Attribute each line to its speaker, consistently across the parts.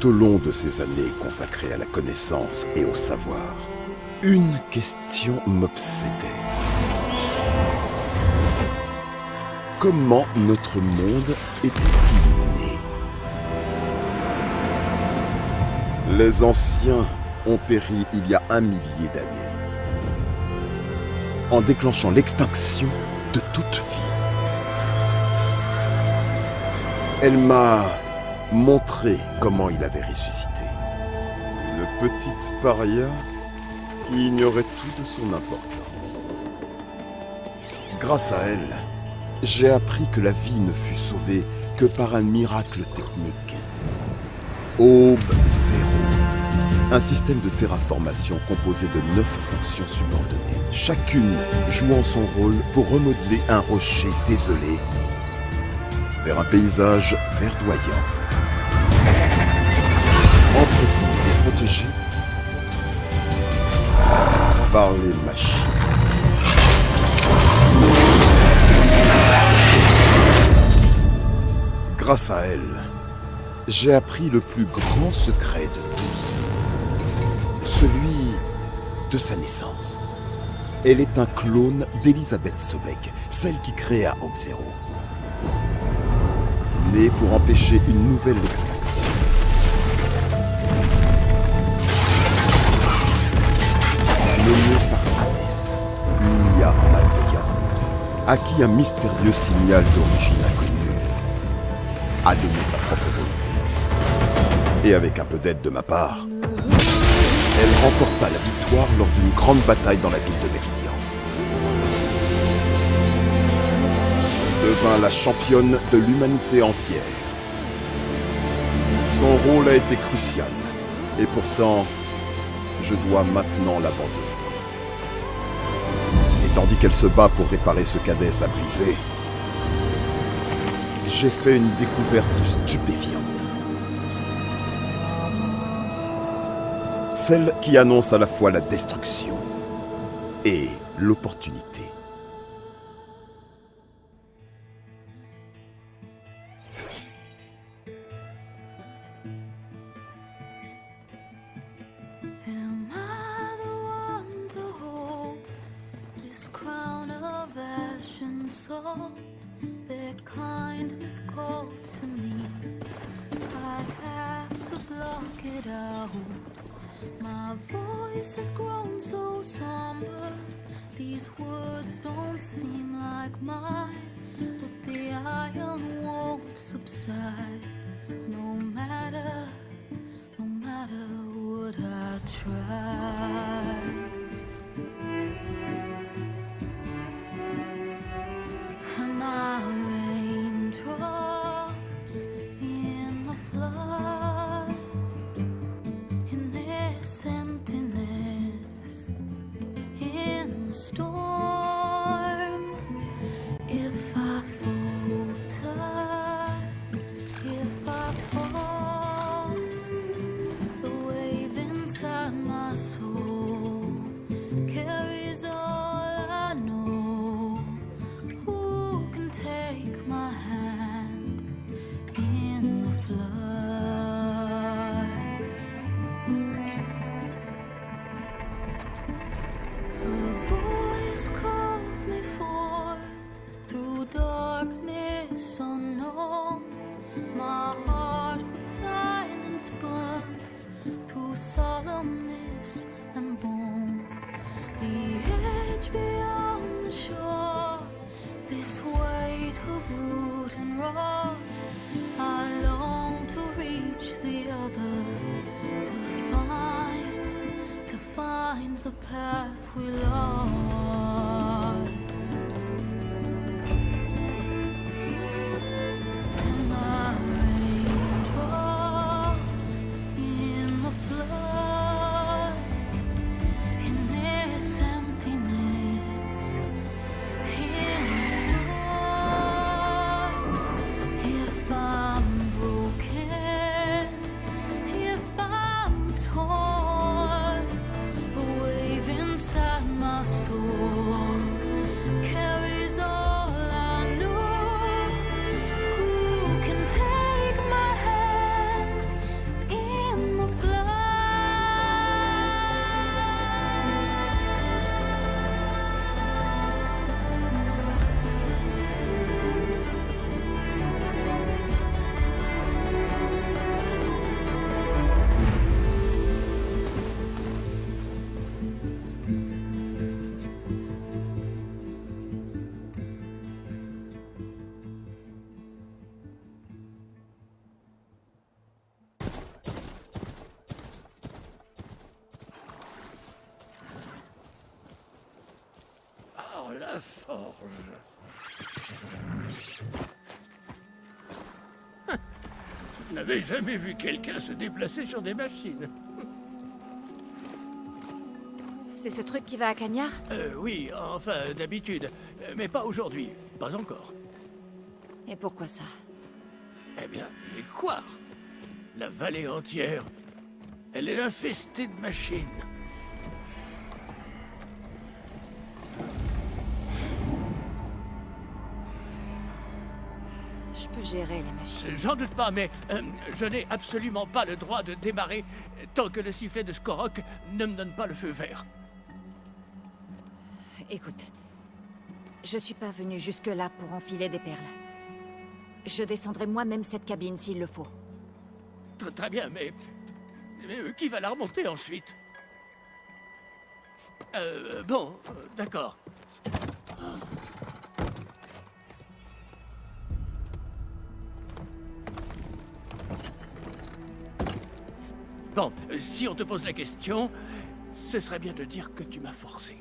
Speaker 1: au long de ces années consacrées à la connaissance et au savoir, une question m'obsédait. Comment notre monde était-il né? Les anciens ont péri il y a 1 millier d'années, en déclenchant l'extinction de toute vie. Elle m'a montré comment il avait ressuscité. Une petite paria qui ignorait tout de son importance. Grâce à elle, j'ai appris que la vie ne fut sauvée que par un miracle technique. Aube Zéro. Un système de terraformation composé de 9 fonctions subordonnées, chacune jouant son rôle pour remodeler un rocher désolé vers un paysage verdoyant. Entretenu et protégé par les machines. Grâce à elle, j'ai appris le plus grand secret de tous. Celui de sa naissance. Elle est un clone d'Elisabeth Sobek, celle qui créa Aube Zéro. Née pour empêcher une nouvelle extinction. Nommée par Hadès, une IA malveillante, à qui un mystérieux signal d'origine inconnue a donné sa propre volonté. Et avec un peu d'aide de ma part, elle remporta la victoire lors d'une grande bataille dans la ville de Meridian. Devint la championne de l'humanité entière. Son rôle a été crucial, et pourtant, je dois maintenant l'abandonner. Et tandis qu'elle se bat pour réparer ce qu'Hadès a brisé, j'ai fait une découverte stupéfiante. Celle qui annonce à la fois la destruction et l'opportunité.
Speaker 2: Am I the one to hold this crown of ash and salt? Their kindness calls to me. I have to block it out. My voice has grown so somber. These words don't seem like mine, but the iron won't subside. No matter what I try. Am I raindrops in the flood? In this emptiness, in the storm, if I falter, if I fall, the wave inside my soul carries all I know. Who can take my hand in the flood? Her voice calls me forth through darkness unknown. My heart with silence burns through solemnness and bone. The edge beyond the shore, this weight of root and rod. I long to reach the other, to find the path we lost. Am I raindrops in the flood?
Speaker 3: Je n'avais jamais vu quelqu'un se déplacer sur des machines.
Speaker 4: C'est ce truc qui va à Cagnard?
Speaker 3: Oui, enfin, d'habitude. Mais pas aujourd'hui. Pas encore.
Speaker 4: Et pourquoi ça?
Speaker 3: Eh bien, mais quoi? La vallée entière, elle est infestée de machines.
Speaker 4: Je peux gérer les machines.
Speaker 3: J'en doute pas, mais je n'ai absolument pas le droit de démarrer tant que le sifflet de Skorok ne me donne pas le feu vert.
Speaker 4: Écoute, je suis pas venu jusque-là pour enfiler des perles. Je descendrai moi-même cette cabine s'il le faut.
Speaker 3: Très bien, mais qui va la remonter ensuite? Bon, d'accord. Bon, si on te pose la question, ce serait bien de dire que tu m'as forcé.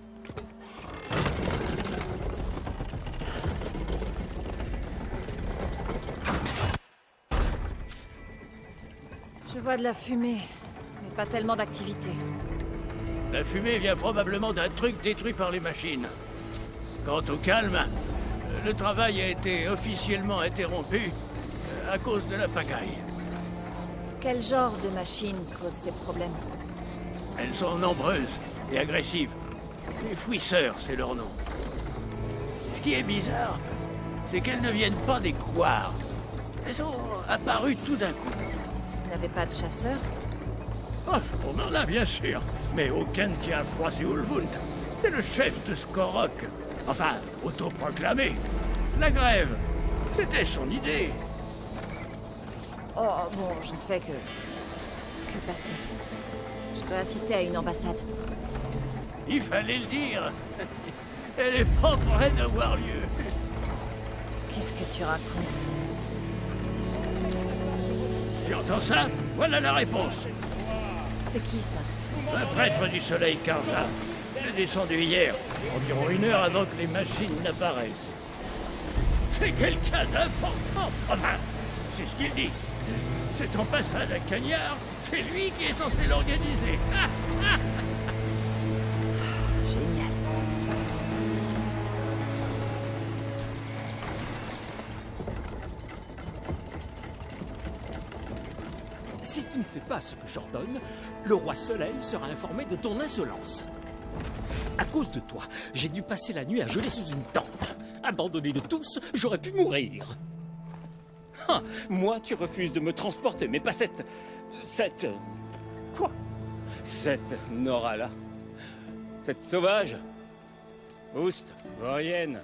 Speaker 4: Je vois de la fumée, mais pas tellement d'activité.
Speaker 3: La fumée vient probablement d'un truc détruit par les machines. Quant au calme, le travail a été officiellement interrompu à cause de la pagaille.
Speaker 4: Quel genre de machine cause ces problèmes?
Speaker 3: Elles sont nombreuses et agressives. Les fouisseurs, c'est leur nom. Ce qui est bizarre, c'est qu'elles ne viennent pas des couards. Elles sont apparues tout d'un coup.
Speaker 4: Vous n'avez pas de chasseur?
Speaker 3: Oh, on en a bien sûr, mais aucun ne tient à froisser Ulvund. C'est le chef de Skorok. Enfin, autoproclamé. La grève, c'était son idée.
Speaker 4: Oh, bon, je ne fais que passer. Je dois assister à une ambassade.
Speaker 3: Il fallait le dire. Elle est pas près d'avoir lieu.
Speaker 4: Qu'est-ce que tu racontes?
Speaker 3: Tu entends ça? Voilà la réponse.
Speaker 4: C'est qui, ça?
Speaker 3: Un prêtre du soleil Karja. Il est descendu hier, environ 1 heure avant que les machines n'apparaissent. C'est quelqu'un d'important. Enfin, c'est ce qu'il dit. Cette ambassade à Cagnard, c'est lui qui est censé l'organiser.
Speaker 4: Génial.
Speaker 5: Si tu ne fais pas ce que j'ordonne, le roi Soleil sera informé de ton insolence. À cause de toi, j'ai dû passer la nuit à geler sous une tente. Abandonné de tous, j'aurais pu mourir. Ah, moi, tu refuses de me transporter, mais pas cette... Quoi? Cette Nora-là. Cette sauvage. Oust, Vorienne.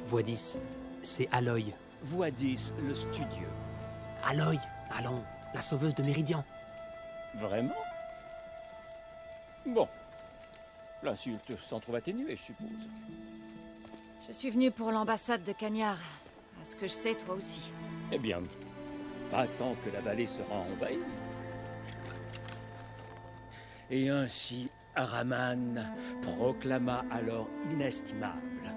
Speaker 6: Voix 10, c'est Aloy.
Speaker 5: Voix 10, le studieux.
Speaker 6: Aloy, allons, la sauveuse de Méridian.
Speaker 5: Vraiment? Bon. L'insulte s'en trouve atténuée, je suppose.
Speaker 4: Je suis venu pour l'ambassade de Cagnard. À ce que je sais, toi aussi.
Speaker 5: Eh bien, pas tant que la vallée sera envahie. Et ainsi, Araman proclama alors inestimable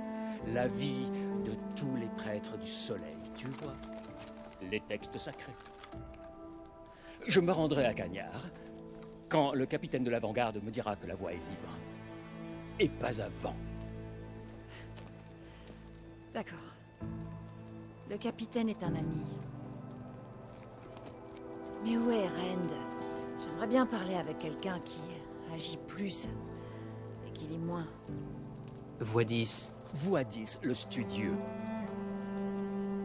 Speaker 5: la vie de tous les prêtres du soleil, tu vois, les textes sacrés. Je me rendrai à Cagnard quand le capitaine de l'avant-garde me dira que la voie est libre. Et pas avant.
Speaker 4: D'accord. Le capitaine est un ami. Mais où est Rend? J'aimerais bien parler avec quelqu'un qui agit plus et qui lit moins.
Speaker 6: Voix 10,
Speaker 5: Voix 10, le studieux.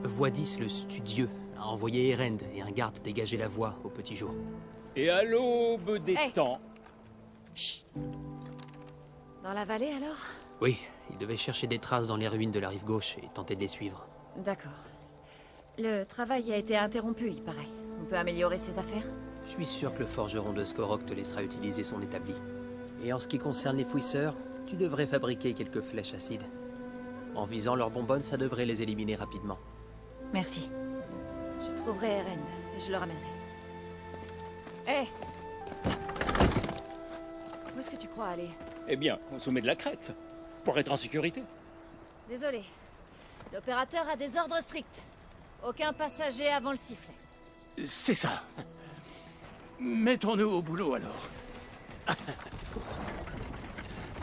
Speaker 6: Voix 10, le studieux, a envoyé Erend et un garde dégager la voie au petit jour.
Speaker 5: Et à l'aube des
Speaker 4: Hey.
Speaker 5: temps...
Speaker 4: Chut. Dans la vallée, alors?
Speaker 6: Oui, il devait chercher des traces dans les ruines de la rive gauche et tenter de les suivre.
Speaker 4: D'accord. Le travail a été interrompu, il paraît. On peut améliorer ses affaires?
Speaker 6: Je suis sûr que le forgeron de Skorok te laissera utiliser son établi. Et en ce qui concerne les fouisseurs, tu devrais fabriquer quelques flèches acides. En visant leurs bonbonnes, ça devrait les éliminer rapidement.
Speaker 4: Merci. Je trouverai Eren et je le ramènerai. Hé! Où est-ce que tu crois aller?
Speaker 5: Eh bien, au sommet de la crête, pour être en sécurité.
Speaker 4: Désolé, L'opérateur a des ordres stricts. Aucun passager avant le sifflet.
Speaker 3: C'est ça. Mettons-nous au boulot alors.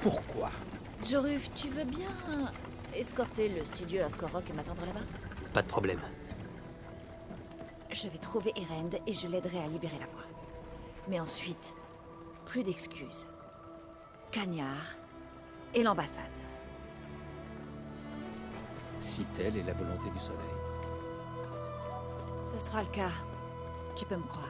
Speaker 5: Pourquoi?
Speaker 4: Joruf, tu veux bien escorter le studio à Skorok et m'attendre là-bas?
Speaker 6: Pas de problème.
Speaker 4: Je vais trouver Erend et je l'aiderai à libérer la voie. Mais ensuite, plus d'excuses. Cagnard et l'ambassade.
Speaker 5: Si telle est la volonté du soleil.
Speaker 4: Ce sera le cas. Tu peux me croire.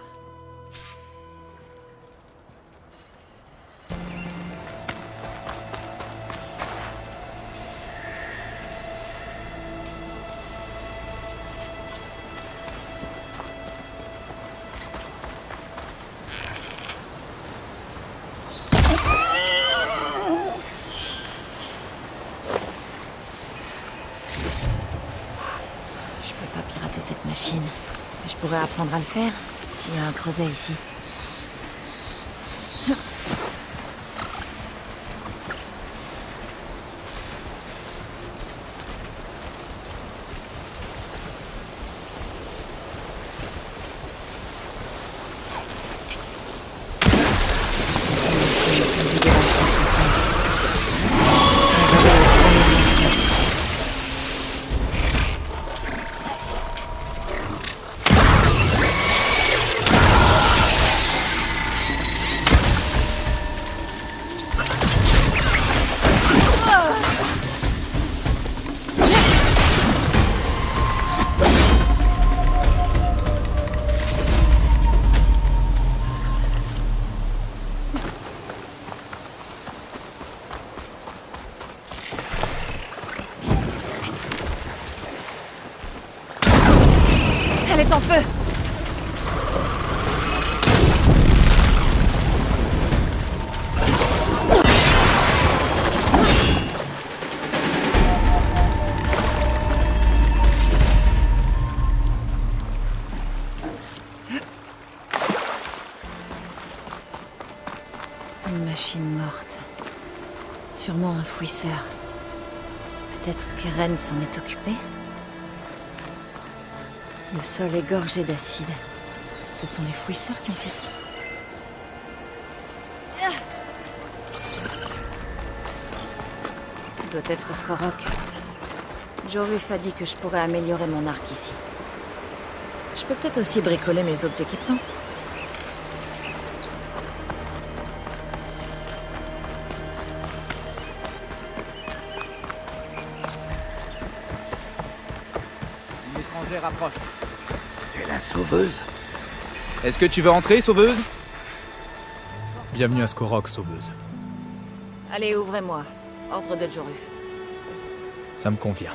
Speaker 4: Je peux pas pirater cette machine. Mais je pourrais apprendre à le faire s'il y a un creuset ici. Ces machines ont dû dévaster Elle est en feu! Une machine morte. Sûrement un fouisseur. Peut-être qu'Eren s'en est occupé? Le sol est gorgé d'acide. Ce sont les fouisseurs qui ont fait ça. Ça doit être Skorok. Joruf a dit que je pourrais améliorer mon arc ici. Je peux peut-être aussi bricoler mes autres équipements.
Speaker 7: Une étrangère approche.
Speaker 3: C'est la sauveuse.
Speaker 7: Est-ce que tu veux entrer, sauveuse? Bienvenue à Skorok, sauveuse.
Speaker 4: Allez, ouvrez-moi. Ordre de Joruf.
Speaker 7: Ça me convient.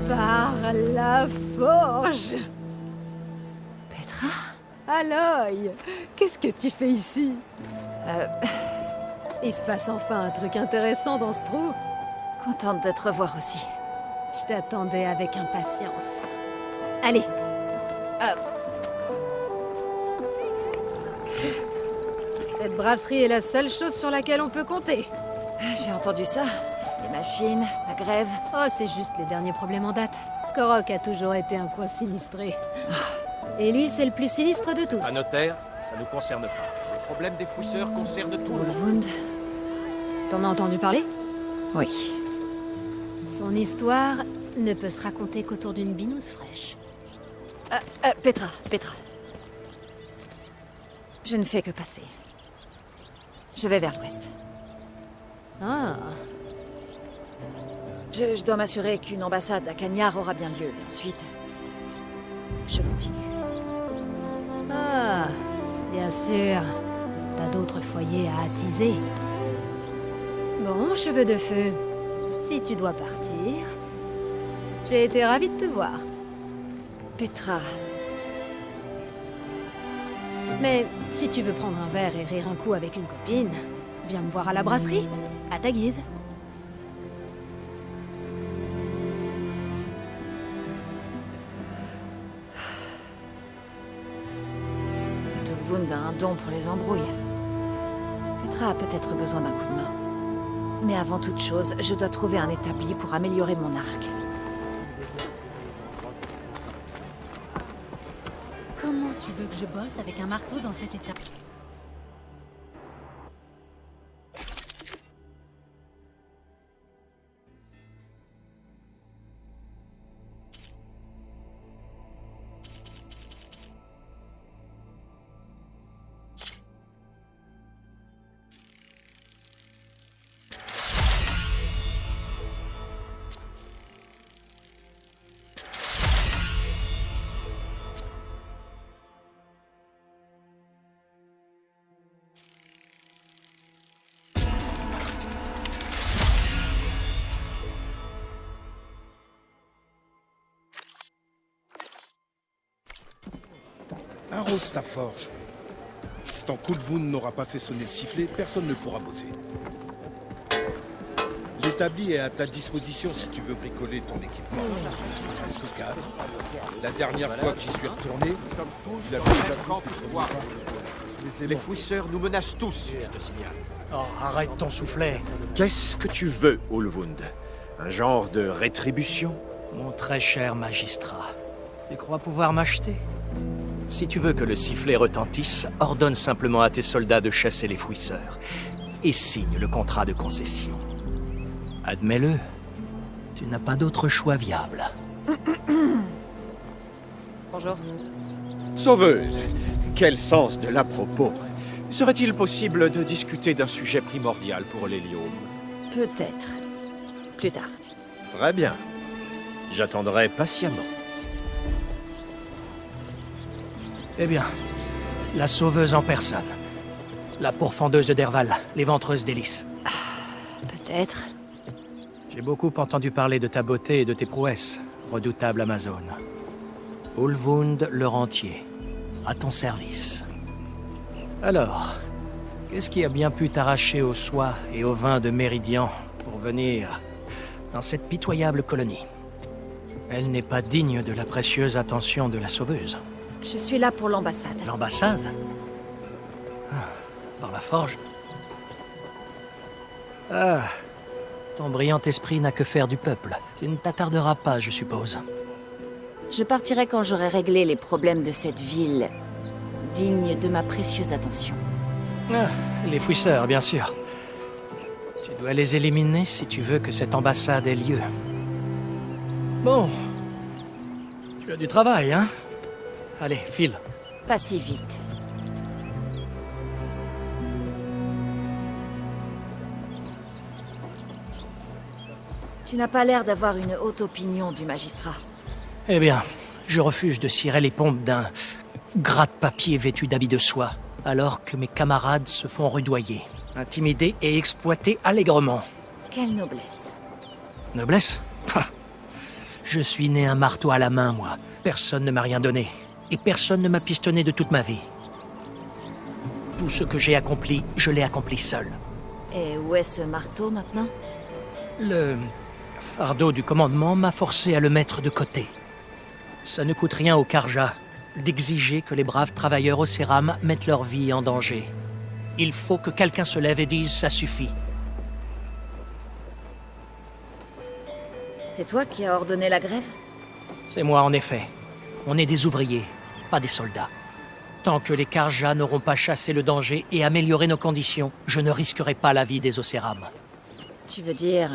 Speaker 8: Par la forge!
Speaker 4: Petra?
Speaker 8: Aloy, qu'est-ce que tu fais ici? Il se passe enfin un truc intéressant dans ce trou.
Speaker 4: Contente de te revoir aussi.
Speaker 8: Je t'attendais avec impatience. Allez, cette brasserie est la seule chose sur laquelle on peut compter.
Speaker 4: J'ai entendu ça. Les machines, la grève.
Speaker 8: Oh, c'est juste les derniers problèmes en date. Skorok a toujours été un coin sinistré. Et lui, c'est le plus sinistre de tous.
Speaker 5: Un notaire, ça ne nous concerne pas. Le problème des fouisseurs concerne tout le monde.
Speaker 4: Ulvund?
Speaker 8: T'en as entendu parler?
Speaker 4: Oui.
Speaker 8: Son histoire ne peut se raconter qu'autour d'une binouse fraîche.
Speaker 4: Petra. Je ne fais que passer. Je vais vers l'ouest.
Speaker 8: Ah,
Speaker 4: Je dois m'assurer qu'une ambassade à Cagnard aura bien lieu. Et ensuite, je continue.
Speaker 8: ah, bien sûr. T'as d'autres foyers à attiser. Bon, cheveux de feu, si tu dois partir, j'ai été ravie de te voir.
Speaker 4: Petra,
Speaker 8: Mais si tu veux prendre un verre et rire un coup avec une copine, viens me voir à la brasserie, à ta guise.
Speaker 4: Ulvund a un don pour les embrouilles. Petra a peut-être besoin d'un coup de main. Mais avant toute chose, je dois trouver un établi pour améliorer mon arc.
Speaker 8: Comment tu veux que je bosse avec un marteau dans cet état?
Speaker 9: Arrose ta forge. Tant qu'Ulvund n'aura pas fait sonner le sifflet, personne ne pourra bosser. L'établi est à ta disposition si tu veux bricoler ton équipement. Reste calme. La dernière fois que j'y suis retourné, il a
Speaker 10: Les fouisseurs nous menacent tous, je te signale.
Speaker 11: Oh, arrête ton soufflet.
Speaker 10: Qu'est-ce que tu veux, Ulvund? Un genre de rétribution?
Speaker 11: Mon très cher magistrat, tu crois pouvoir m'acheter? Si tu veux que le sifflet retentisse, ordonne simplement à tes soldats de chasser les fouisseurs et signe le contrat de concession. Admets-le, tu n'as pas d'autre choix viable.
Speaker 4: Bonjour.
Speaker 10: Sauveuse, quel sens de l'à-propos. Serait-il possible de discuter d'un sujet primordial pour l'hélium?
Speaker 4: Peut-être. Plus tard.
Speaker 10: Très bien. J'attendrai patiemment.
Speaker 11: Eh bien, la sauveuse en personne. La pourfendeuse de Derval, l'éventreuse d'hélice.
Speaker 4: Peut-être.
Speaker 11: J'ai beaucoup entendu parler de ta beauté et de tes prouesses, redoutable Amazone. Ulvund le rentier, à ton service. Alors, qu'est-ce qui a bien pu t'arracher aux soies et au vin de Méridian pour venir dans cette pitoyable colonie? Elle n'est pas digne de la précieuse attention de la sauveuse.
Speaker 4: Je suis là pour l'ambassade.
Speaker 11: L'ambassade? Par la forge? Ah, ton brillant esprit n'a que faire du peuple. Tu ne t'attarderas pas, je suppose.
Speaker 4: Je partirai quand j'aurai réglé les problèmes de cette ville, digne de ma précieuse attention.
Speaker 11: Ah, les fouisseurs, bien sûr. Tu dois les éliminer si tu veux que cette ambassade ait lieu. Bon. Tu as du travail, hein? Allez, file.
Speaker 4: Pas si vite. Tu n'as pas l'air d'avoir une haute opinion du magistrat.
Speaker 11: Eh bien, je refuse de cirer les pompes d'un gratte-papier vêtu d'habits de soie, alors que mes camarades se font rudoyer, intimidés et exploités allègrement.
Speaker 4: Quelle noblesse.
Speaker 11: Noblesse? Je suis né un marteau à la main, moi. Personne ne m'a rien donné. Et personne ne m'a pistonné de toute ma vie. Tout ce que j'ai accompli, je l'ai accompli seul.
Speaker 4: Et où est ce marteau maintenant?
Speaker 11: Le fardeau du commandement m'a forcé à le mettre de côté. Ça ne coûte rien aux Karja d'exiger que les braves travailleurs au Céram mettent leur vie en danger. Il faut que quelqu'un se lève et dise « ça suffit ».
Speaker 4: C'est toi qui as ordonné la grève?
Speaker 11: C'est moi, en effet. On est des ouvriers, pas des soldats. Tant que les Karja n'auront pas chassé le danger et amélioré nos conditions, je ne risquerai pas la vie des Océram.
Speaker 4: Tu veux dire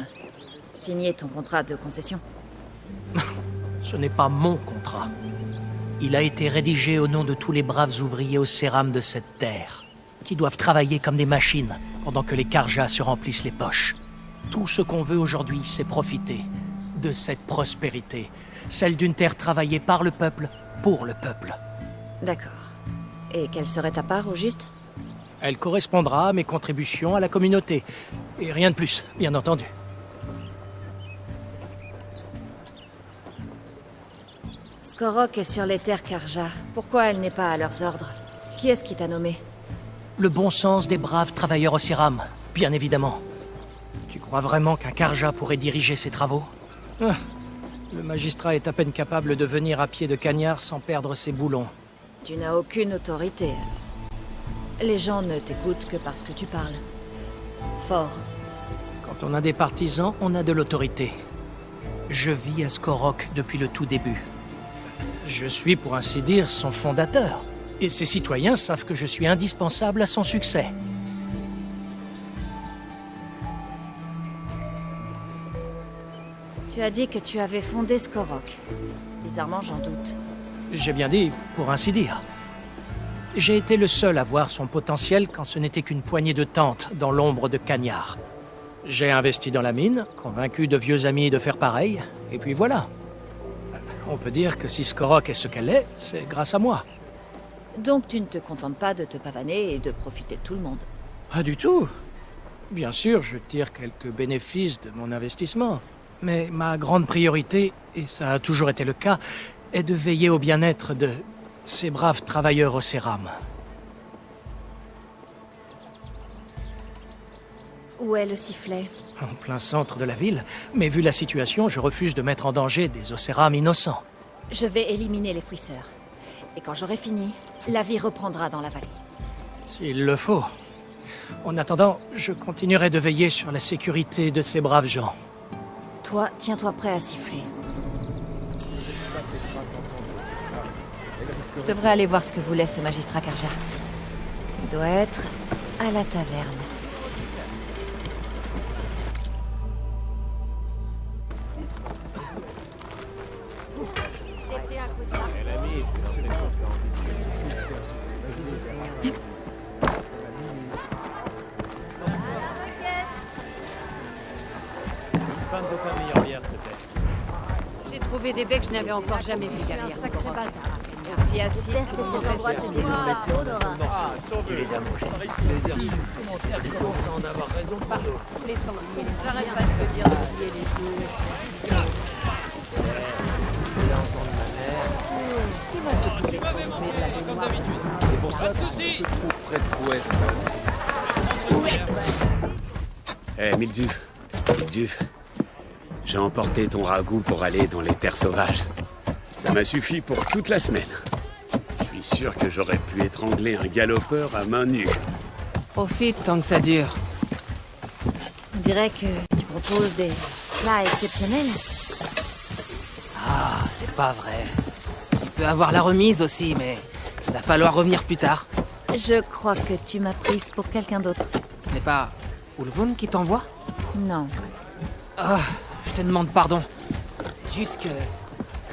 Speaker 4: signer ton contrat de concession?
Speaker 11: Ce n'est pas mon contrat. Il a été rédigé au nom de tous les braves ouvriers Océram de cette terre, qui doivent travailler comme des machines pendant que les Karja se remplissent les poches. Tout ce qu'on veut aujourd'hui, c'est profiter de cette prospérité, celle d'une terre travaillée par le peuple, pour le peuple.
Speaker 4: D'accord. Et quelle serait ta part, au juste?
Speaker 11: Elle correspondra à mes contributions à la communauté. Et rien de plus, bien entendu.
Speaker 4: Skorok est sur les terres Karja. Pourquoi elle n'est pas à leurs ordres? Qui est-ce qui t'a nommé?
Speaker 11: Le bon sens des braves travailleurs au Céram, bien évidemment. Tu crois vraiment qu'un Karja pourrait diriger ces travaux? Le magistrat est à peine capable de venir à pied de cagnard sans perdre ses boulons.
Speaker 4: Tu n'as aucune autorité. Les gens ne t'écoutent que parce que tu parles. Fort.
Speaker 11: Quand on a des partisans, on a de l'autorité. Je vis à Skorok depuis le tout début. Je suis, pour ainsi dire, son fondateur. Et ses citoyens savent que je suis indispensable à son succès.
Speaker 4: Tu as dit que tu avais fondé Skorok. Bizarrement, j'en doute.
Speaker 11: J'ai bien dit, pour ainsi dire. J'ai été le seul à voir son potentiel quand ce n'était qu'une poignée de tentes dans l'ombre de Cagnard. J'ai investi dans la mine, convaincu de vieux amis de faire pareil, et puis voilà. On peut dire que si Skorok est ce qu'elle est, c'est grâce à moi.
Speaker 4: Donc tu ne te contentes pas de te pavaner et de profiter de tout le monde.
Speaker 11: Pas du tout. Bien sûr, je tire quelques bénéfices de mon investissement. Mais ma grande priorité, et ça a toujours été le cas, est de veiller au bien-être de ces braves travailleurs au céram.
Speaker 4: Où est le sifflet?
Speaker 11: En plein centre de la ville, mais vu la situation, je refuse de mettre en danger des océram innocents.
Speaker 4: Je vais éliminer les fouisseurs. Et quand j'aurai fini, la vie reprendra dans la vallée.
Speaker 11: S'il le faut. En attendant, je continuerai de veiller sur la sécurité de ces braves gens.
Speaker 4: Toi, tiens-toi prêt à siffler. Je devrais aller voir ce que voulait ce magistrat Karja. Il doit être à la taverne.
Speaker 8: J'ai trouvé des baies que je n'avais encore jamais vues derrière ce Skorok. Aussi acide que mon professeur. J'arrête pas de te dire d'oublier les deux.
Speaker 9: C'est pour ça que je te trouve près de Prouesse.
Speaker 12: Eh, Milduf, j'ai emporté ton ragoût pour aller dans les terres sauvages. Ça m'a suffi pour toute la semaine. Je suis sûr que j'aurais pu étrangler un galopeur à main nue.
Speaker 13: Profite tant que ça dure.
Speaker 4: On dirait que tu proposes des plats exceptionnels.
Speaker 13: Ah, c'est pas vrai. Tu peux avoir la remise aussi, mais il va falloir revenir plus tard.
Speaker 4: Je crois que tu m'as prise pour quelqu'un d'autre.
Speaker 13: Ce n'est pas Ulvund qui t'envoie?
Speaker 4: Non.
Speaker 13: Ah, je te demande pardon. C'est juste que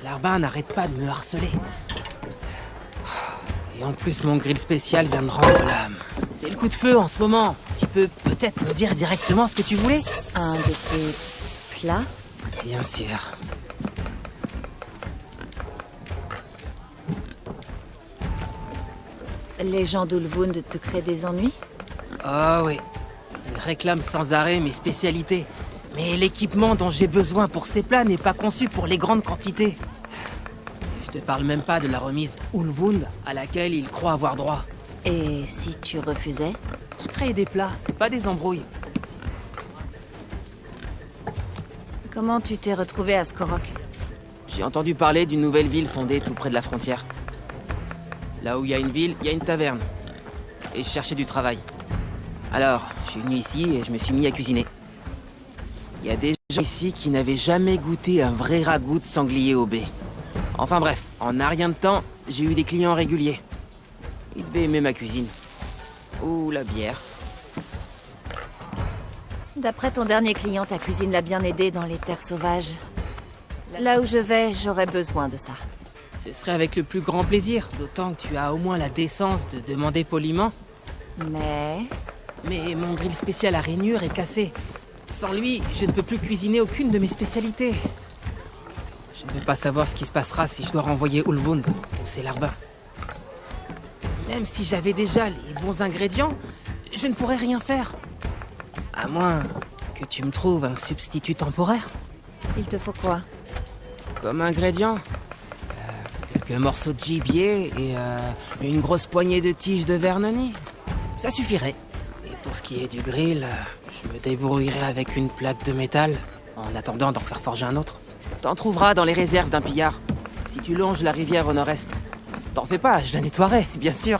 Speaker 13: Larbin n'arrête pas de me harceler. Et en plus, mon grill spécial vient de rendre l'âme. C'est le coup de feu en ce moment. Tu peux peut-être me dire directement ce que tu voulais?
Speaker 4: Un de tes plats?
Speaker 13: Bien sûr.
Speaker 4: Les gens d'Ulvund te créent des ennuis?
Speaker 13: Ah oui. Ils réclament sans arrêt mes spécialités. Mais l'équipement dont j'ai besoin pour ces plats n'est pas conçu pour les grandes quantités. Je te parle même pas de la remise Ulvund à laquelle ils croient avoir droit.
Speaker 4: Et si tu refusais?
Speaker 13: Je crée des plats, pas des embrouilles.
Speaker 4: Comment tu t'es retrouvé à Skorok?
Speaker 13: J'ai entendu parler d'une nouvelle ville fondée tout près de la frontière. Là où il y a une ville, il y a une taverne. Et je cherchais du travail. Alors, je suis venu ici et je me suis mis à cuisiner. Il y a des gens ici qui n'avaient jamais goûté un vrai ragoût de sanglier au baies. Enfin bref, en un rien de temps, j'ai eu des clients réguliers. Ils devaient aimer ma cuisine. Ou la bière.
Speaker 4: D'après ton dernier client, ta cuisine l'a bien aidé dans les terres sauvages. Là où je vais, j'aurais besoin de ça.
Speaker 13: Ce serait avec le plus grand plaisir, d'autant que tu as au moins la décence de demander poliment. Mais mon grill spécial à rainure est cassé. Sans lui, je ne peux plus cuisiner aucune de mes spécialités. Je ne veux pas savoir ce qui se passera si je dois renvoyer Ulvund ou ses larbins. Même si j'avais déjà les bons ingrédients, je ne pourrais rien faire. À moins que tu me trouves un substitut temporaire.
Speaker 4: Il te faut quoi?
Speaker 13: Comme ingrédient, quelques morceaux de gibier et une grosse poignée de tiges de vernonie. Ça suffirait. Et pour ce qui est du grill, je me débrouillerai avec une plaque de métal, en attendant d'en faire forger un autre. T'en trouveras dans les réserves d'un pillard, si tu longes la rivière au nord-est. T'en fais pas, je la nettoierai, bien sûr.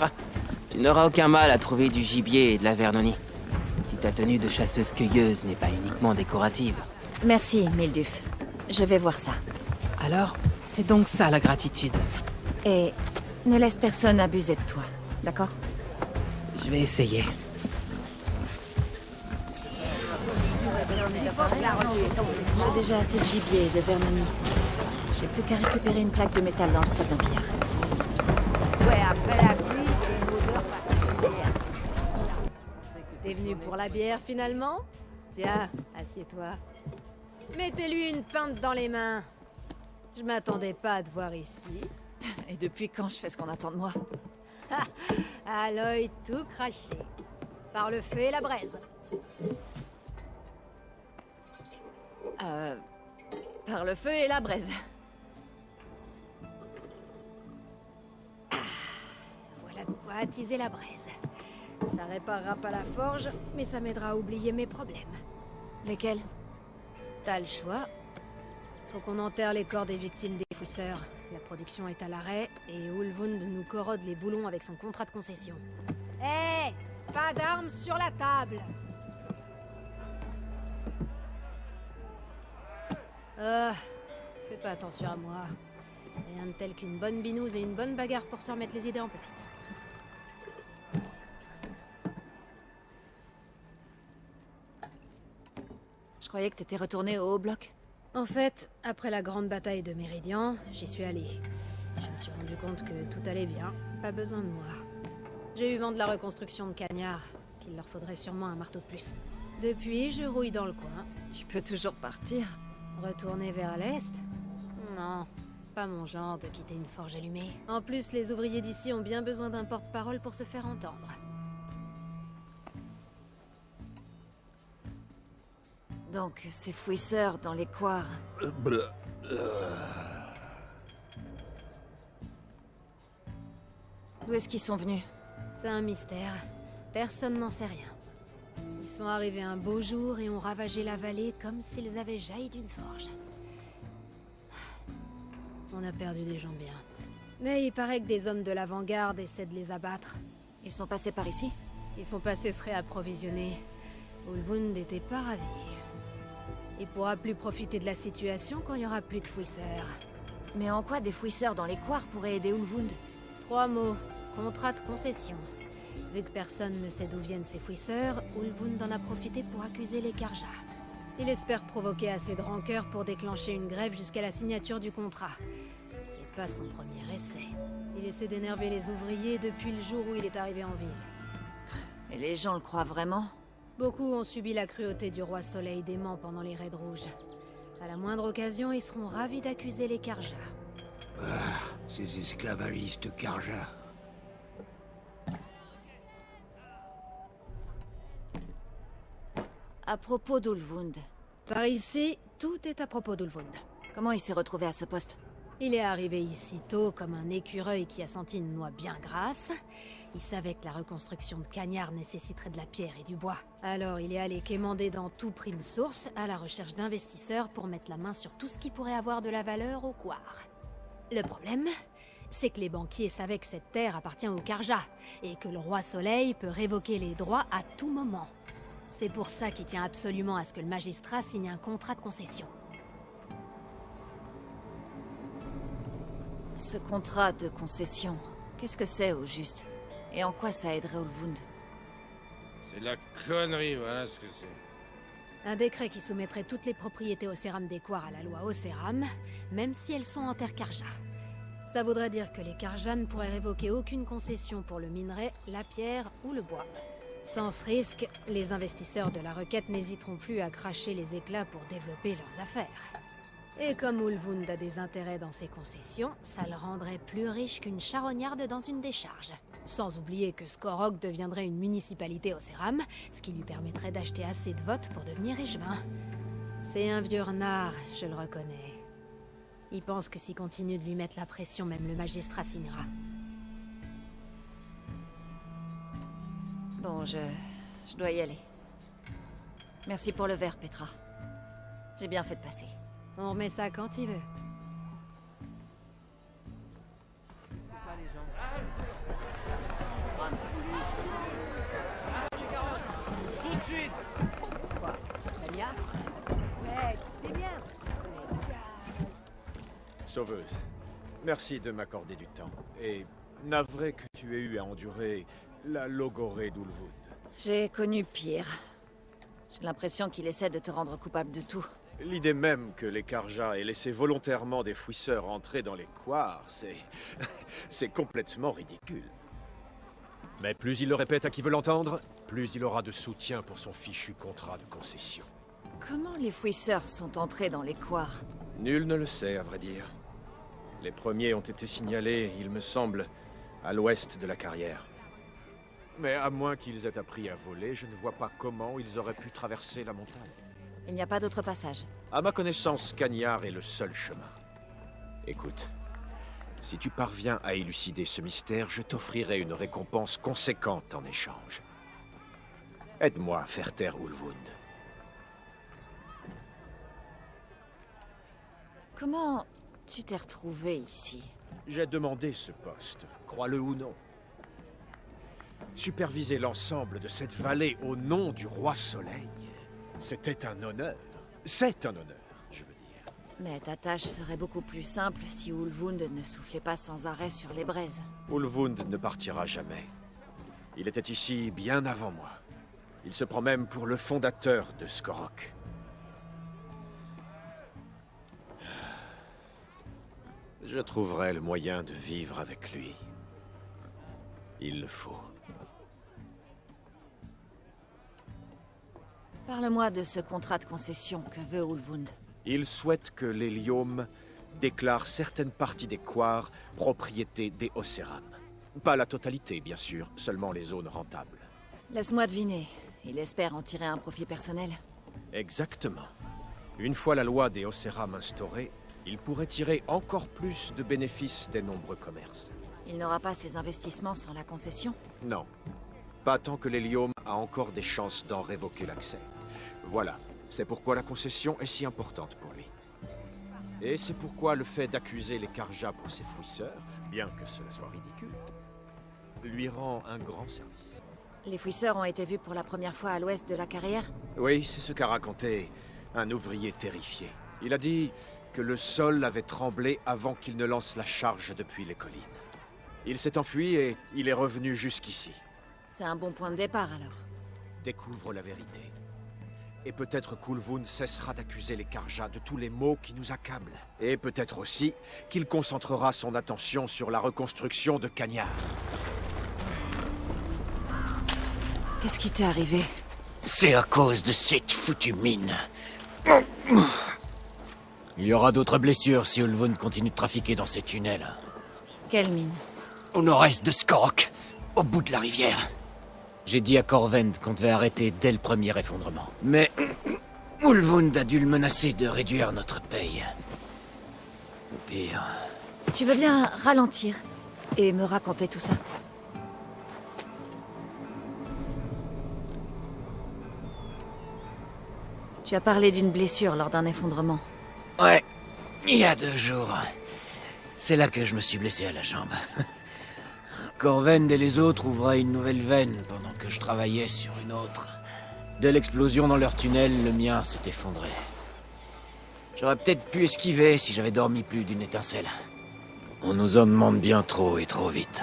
Speaker 13: Tu n'auras aucun mal à trouver du gibier et de la vernonie. Si ta tenue de chasseuse-cueilleuse n'est pas uniquement décorative.
Speaker 4: Merci, Milduf. Je vais voir ça.
Speaker 13: Alors, c'est donc ça la gratitude.
Speaker 4: Et ne laisse personne abuser de toi, d'accord?
Speaker 13: Je vais essayer.
Speaker 4: J'ai déjà assez de gibier et de vernonie. J'ai plus qu'à récupérer une plaque de métal dans le stock d'Empire.
Speaker 8: Ouais, après la pluie, c'est une odeur particulière. T'es venu pour la bière finalement? Tiens, assieds-toi. Mettez-lui une pinte dans les mains. Je m'attendais pas à te voir ici.
Speaker 4: Et depuis quand je fais ce qu'on attend de moi?
Speaker 8: À l'œil tout craché. Par le feu et la braise.
Speaker 4: Par le feu et la braise.
Speaker 8: Voilà de quoi attiser la braise. Ça réparera pas la forge, mais ça m'aidera à oublier mes problèmes.
Speaker 4: Lesquels?
Speaker 8: T'as le choix. Faut qu'on enterre les corps des victimes des fouisseurs. La production est à l'arrêt, et Ulvund nous corrode les boulons avec son contrat de concession. Hé! Pas d'armes sur la table! Fais pas attention à moi. Rien de tel qu'une bonne binouse et une bonne bagarre pour se remettre les idées en place.
Speaker 4: Je croyais que t'étais retourné au Haut-Bloc.
Speaker 8: En fait, après la grande bataille de Méridian, j'y suis allée. Je me suis rendu compte que tout allait bien, pas besoin de moi. J'ai eu vent de la reconstruction de Cagnard, qu'il leur faudrait sûrement un marteau de plus. Depuis, je rouille dans le coin.
Speaker 4: Tu peux toujours partir.
Speaker 8: Retourner vers l'Est? Non, pas mon genre de quitter une forge allumée. En plus, les ouvriers d'ici ont bien besoin d'un porte-parole pour se faire entendre.
Speaker 4: Donc, ces fouisseurs dans les couards... D'où est-ce qu'ils sont venus?
Speaker 8: C'est un mystère. Personne n'en sait rien. Ils sont arrivés un beau jour et ont ravagé la vallée comme s'ils avaient jailli d'une forge. On a perdu des gens bien. Mais il paraît que des hommes de l'avant-garde essaient de les abattre.
Speaker 4: Ils sont passés par ici?
Speaker 8: Ils sont passés se réapprovisionner. Ulvund n'était pas ravi. Il pourra plus profiter de la situation quand il n'y aura plus de fouisseurs.
Speaker 4: Mais en quoi des fouisseurs dans les couards pourraient aider Ulvund?
Speaker 8: 3 mots. Contrat de concession. Vu que personne ne sait d'où viennent ces fouisseurs, Ulvund en a profité pour accuser les Karja. Il espère provoquer assez de rancœur pour déclencher une grève jusqu'à la signature du contrat. C'est pas son premier essai. Il essaie d'énerver les ouvriers depuis le jour où il est arrivé en ville.
Speaker 4: Et les gens le croient vraiment?
Speaker 8: Beaucoup ont subi la cruauté du roi Soleil dément pendant les raids rouges. À la moindre occasion, ils seront ravis d'accuser les Karja.
Speaker 14: Ah, ces esclavagistes Karja.
Speaker 4: À propos d'Ulvund.
Speaker 8: Par ici, tout est à propos d'Ulvund.
Speaker 4: Comment il s'est retrouvé à ce poste?
Speaker 8: Il est arrivé ici tôt comme un écureuil qui a senti une noix bien grasse. Il savait que la reconstruction de Cagnard nécessiterait de la pierre et du bois. Alors il est allé quémander dans tout prime source à la recherche d'investisseurs pour mettre la main sur tout ce qui pourrait avoir de la valeur au Couard. Le problème, c'est que les banquiers savaient que cette terre appartient aux Karja et que le roi Soleil peut révoquer les droits à tout moment. C'est pour ça qu'il tient absolument à ce que le magistrat signe un contrat de concession.
Speaker 4: Ce contrat de concession, qu'est-ce que c'est au juste? Et en quoi ça aiderait Ulvund?
Speaker 15: C'est de la connerie, voilà ce que c'est.
Speaker 8: Un décret qui soumettrait toutes les propriétés Océram des Couards à la loi Océram, même si elles sont en terre Karja. Ça voudrait dire que les Karja ne pourraient révoquer aucune concession pour le minerai, la pierre ou le bois. Sans ce risque, les investisseurs de la requête n'hésiteront plus à cracher les éclats pour développer leurs affaires. Et comme Ulvund a des intérêts dans ses concessions, ça le rendrait plus riche qu'une charognarde dans une décharge. Sans oublier que Skorok deviendrait une municipalité Océram, ce qui lui permettrait d'acheter assez de votes pour devenir échevin. C'est un vieux renard, je le reconnais. Il pense que s'il continue de lui mettre la pression, même le magistrat signera.
Speaker 4: Bon, je dois y aller. Merci pour le verre, Petra. J'ai bien fait de passer.
Speaker 8: On remet ça quand il veut.
Speaker 9: de suite. Sauveuse, merci de m'accorder du temps. Et navré que tu aies eu à endurer la logorée d'Ulvund.
Speaker 4: J'ai connu pire. J'ai l'impression qu'il essaie de te rendre coupable de tout.
Speaker 9: L'idée même que les Karja aient laissé volontairement des fouisseurs entrer dans les couards, c'est complètement ridicule. Mais plus il le répète à qui veut l'entendre, plus il aura de soutien pour son fichu contrat de concession.
Speaker 4: Comment les fouisseurs sont entrés dans les couards?
Speaker 9: Nul ne le sait, à vrai dire. Les premiers ont été signalés, il me semble, à l'ouest de la carrière. Mais à moins qu'ils aient appris à voler, je ne vois pas comment ils auraient pu traverser la montagne.
Speaker 4: Il n'y a pas d'autre passage.
Speaker 9: À ma connaissance, Cagnard est le seul chemin. Écoute, si tu parviens à élucider ce mystère, je t'offrirai une récompense conséquente en échange. Aide-moi à faire taire Ulvund.
Speaker 4: Comment tu t'es retrouvé ici?
Speaker 9: J'ai demandé ce poste, crois-le ou non. Superviser l'ensemble de cette vallée au nom du roi Soleil, c'était un honneur. C'est un honneur, je veux dire.
Speaker 4: Mais ta tâche serait beaucoup plus simple si Ulvund ne soufflait pas sans arrêt sur les braises.
Speaker 9: Ulvund ne partira jamais. Il était ici bien avant moi. Il se prend même pour le fondateur de Skorok. Je trouverai le moyen de vivre avec lui. Il le faut.
Speaker 4: Parle-moi de ce contrat de concession que veut Ulvund.
Speaker 9: Il souhaite que l'Hélium déclare certaines parties des couards propriété des Oseram. Pas la totalité, bien sûr, seulement les zones rentables.
Speaker 4: Laisse-moi deviner. Il espère en tirer un profit personnel.
Speaker 9: Exactement. Une fois la loi des Oseram instaurée, il pourrait tirer encore plus de bénéfices des nombreux commerces.
Speaker 4: Il n'aura pas ses investissements sans la concession?
Speaker 9: Non. Pas tant que l'Hélium a encore des chances d'en révoquer l'accès. Voilà. C'est pourquoi la concession est si importante pour lui. Et c'est pourquoi le fait d'accuser les Karja pour ses fouisseurs, bien que cela soit ridicule, lui rend un grand service.
Speaker 4: Les fouisseurs ont été vus pour la première fois à l'ouest de la carrière?
Speaker 9: Oui, c'est ce qu'a raconté un ouvrier terrifié. Il a dit que le sol avait tremblé avant qu'il ne lance la charge depuis les collines. Il s'est enfui et il est revenu jusqu'ici.
Speaker 4: C'est un bon point de départ alors.
Speaker 9: Découvre la vérité. Et peut-être qu'Ulvund cessera d'accuser les Karja de tous les maux qui nous accablent. Et peut-être aussi qu'il concentrera son attention sur la reconstruction de Cagnard.
Speaker 4: Qu'est-ce qui t'est arrivé?
Speaker 14: C'est à cause de cette foutue mine. Il y aura d'autres blessures si Ulvund continue de trafiquer dans ces tunnels.
Speaker 4: Quelle mine?
Speaker 14: Au nord-est de Skorok, au bout de la rivière. J'ai dit à Corvend qu'on devait arrêter dès le premier effondrement. Mais Ulvund a dû le menacer de réduire notre paye. Au pire...
Speaker 4: Tu veux bien ralentir et me raconter tout ça? Tu as parlé d'une blessure lors d'un effondrement.
Speaker 14: Ouais, il y a 2 jours. C'est là que je me suis blessé à la jambe. Corvend et les autres ouvraient une nouvelle veine pendant que je travaillais sur une autre. Dès l'explosion dans leur tunnel, le mien s'est effondré. J'aurais peut-être pu esquiver si j'avais dormi plus d'une étincelle. On nous en demande bien trop et trop vite.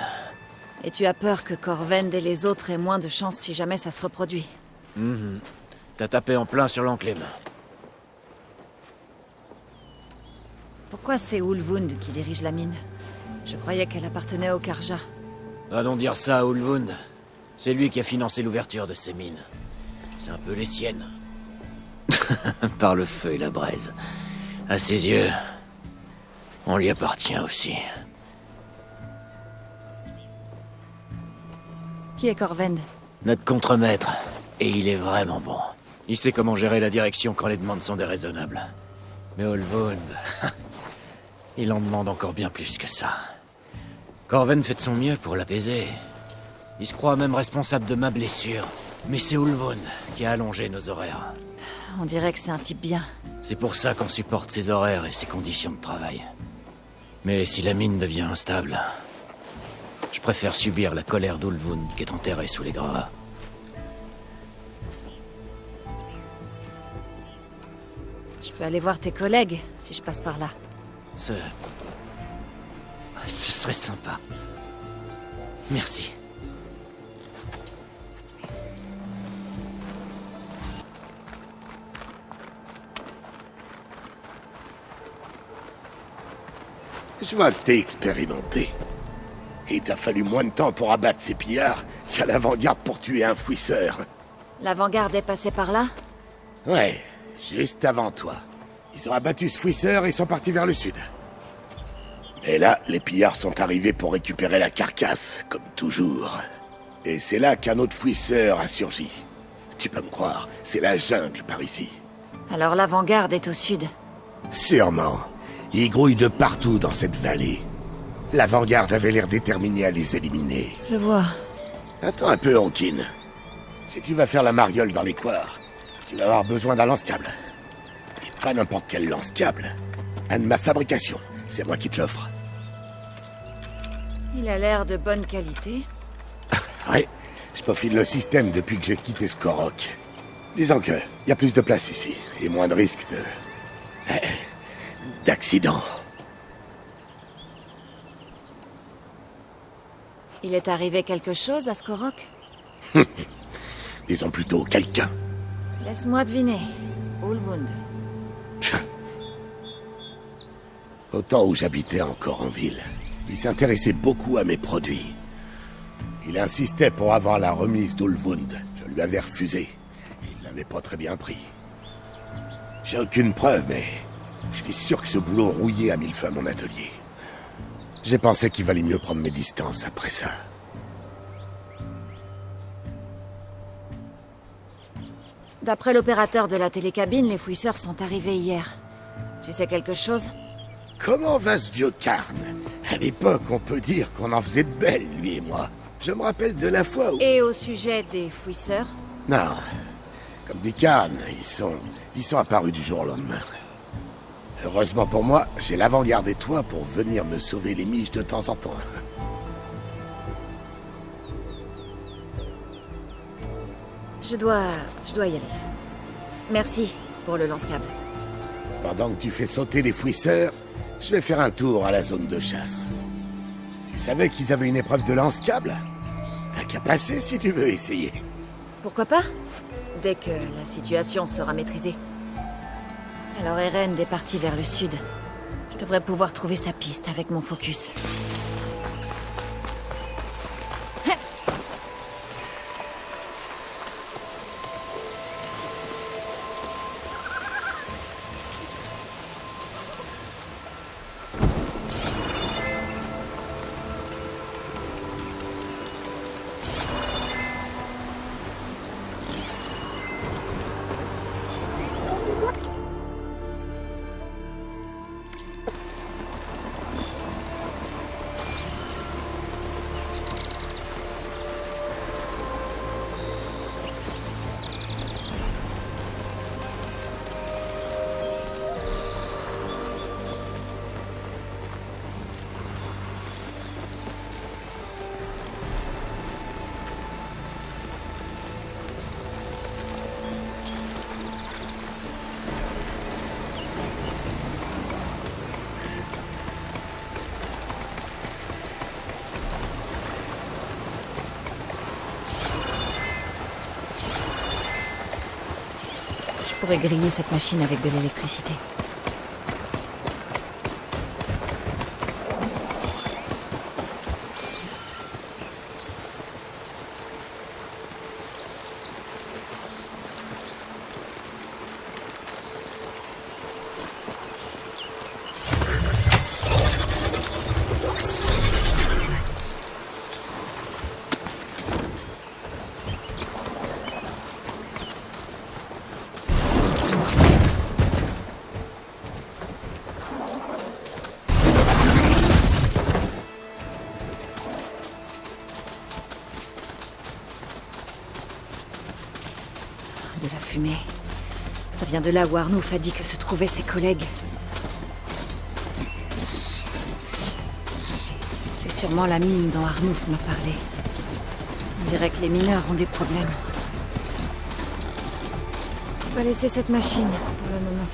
Speaker 4: Et tu as peur que Corvend et les autres aient moins de chance si jamais ça se reproduit?
Speaker 14: T'as tapé en plein sur l'enclume.
Speaker 4: Pourquoi c'est Ulvund qui dirige la mine? Je croyais qu'elle appartenait aux Karja.
Speaker 14: Va donc dire ça à Ulvund. C'est lui qui a financé l'ouverture de ces mines. C'est un peu les siennes. Par le feu et la braise. À ses yeux, on lui appartient aussi.
Speaker 4: Qui est Corvend?
Speaker 14: Notre contremaître. Et il est vraiment bon. Il sait comment gérer la direction quand les demandes sont déraisonnables. Mais Ulvund... il en demande encore bien plus que ça. Corvend fait de son mieux pour l'apaiser. Il se croit même responsable de ma blessure. Mais c'est Ulvund qui a allongé nos horaires.
Speaker 4: On dirait que c'est un type bien.
Speaker 14: C'est pour ça qu'on supporte ses horaires et ses conditions de travail. Mais si la mine devient instable, je préfère subir la colère d'Ulvund qui est enterré sous les gravats.
Speaker 4: Je peux aller voir tes collègues, si je passe par là.
Speaker 14: Ce serait sympa. Merci.
Speaker 16: Je vois que t'es expérimenté. Il t'a fallu moins de temps pour abattre ces pillards qu'à l'avant-garde pour tuer un fouisseur.
Speaker 4: L'avant-garde est passée par là?
Speaker 16: Ouais, juste avant toi. Ils ont abattu ce fouisseur et sont partis vers le sud. Et là, les pillards sont arrivés pour récupérer la carcasse, comme toujours. Et c'est là qu'un autre fouisseur a surgi. Tu peux me croire, c'est la jungle par ici.
Speaker 4: Alors l'avant-garde est au sud.
Speaker 16: Sûrement. Ils grouillent de partout dans cette vallée. L'avant-garde avait l'air déterminée à les éliminer.
Speaker 4: Je vois.
Speaker 16: Attends un peu, Hawkins. Si tu vas faire la mariole dans les couloirs, tu vas avoir besoin d'un lance-câble. Et pas n'importe quel lance-câble. Un de ma fabrication. C'est moi qui te l'offre.
Speaker 4: Il a l'air de bonne qualité.
Speaker 16: Ouais, je peaufine le système depuis que j'ai quitté Skorok. Disons que y a plus de place ici, et moins de risques d'accident.
Speaker 4: Il est arrivé quelque chose à Skorok?
Speaker 16: Disons plutôt quelqu'un.
Speaker 4: Laisse-moi deviner. Ulvund.
Speaker 16: Au temps où j'habitais encore en ville, il s'intéressait beaucoup à mes produits. Il insistait pour avoir la remise d'Ulvund. Je lui avais refusé. Il l'avait pas très bien pris. J'ai aucune preuve, mais je suis sûr que ce boulot rouillait à mille feux mon atelier. J'ai pensé qu'il valait mieux prendre mes distances après ça.
Speaker 4: D'après l'opérateur de la télécabine, les fouisseurs sont arrivés hier. Tu sais quelque chose?
Speaker 16: Comment va ce vieux Karn? À l'époque, on peut dire qu'on en faisait de belles, lui et moi. Je me rappelle de la fois où...
Speaker 4: Et au sujet des fouisseurs?
Speaker 16: Non. Comme dit Karn, ils sont apparus du jour au lendemain. Heureusement pour moi, j'ai l'avant-garde et toi pour venir me sauver les miches de temps en temps.
Speaker 4: Je dois y aller. Merci pour le lance-câble.
Speaker 16: Pendant que tu fais sauter les fouisseurs, je vais faire un tour à la zone de chasse. Tu savais qu'ils avaient une épreuve de lance-câble? T'as qu'à passer si tu veux essayer.
Speaker 4: Pourquoi pas? Dès que la situation sera maîtrisée. Alors Eren est parti vers le sud. Je devrais pouvoir trouver sa piste avec mon focus. Je pourrais griller cette machine avec de l'électricité. De la fumée. Ça vient de là où Arnouf a dit que se trouvaient ses collègues. C'est sûrement la mine dont Arnouf m'a parlé. On dirait que les mineurs ont des problèmes. On va laisser cette machine pour le le moment.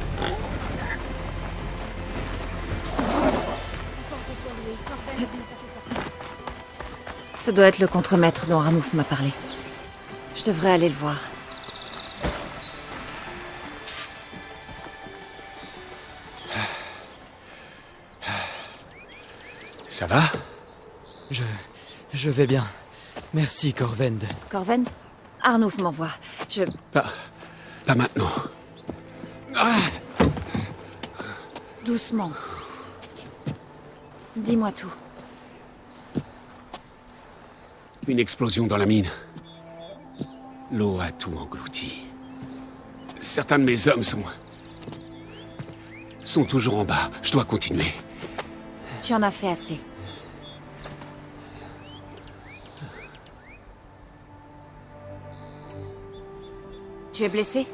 Speaker 4: Ça doit être le contremaître dont Ramouf m'a parlé. Je devrais aller le voir.
Speaker 12: Ça va?
Speaker 17: Je vais bien. Merci, Corvend.
Speaker 4: Corven? Arnouf m'envoie.
Speaker 12: Pas maintenant. Ah!
Speaker 4: Doucement. Dis-moi tout.
Speaker 12: Une explosion dans la mine. L'eau a tout englouti. Certains de mes hommes sont toujours en bas. Je dois continuer.
Speaker 4: Tu en as fait assez. Tu es blessé?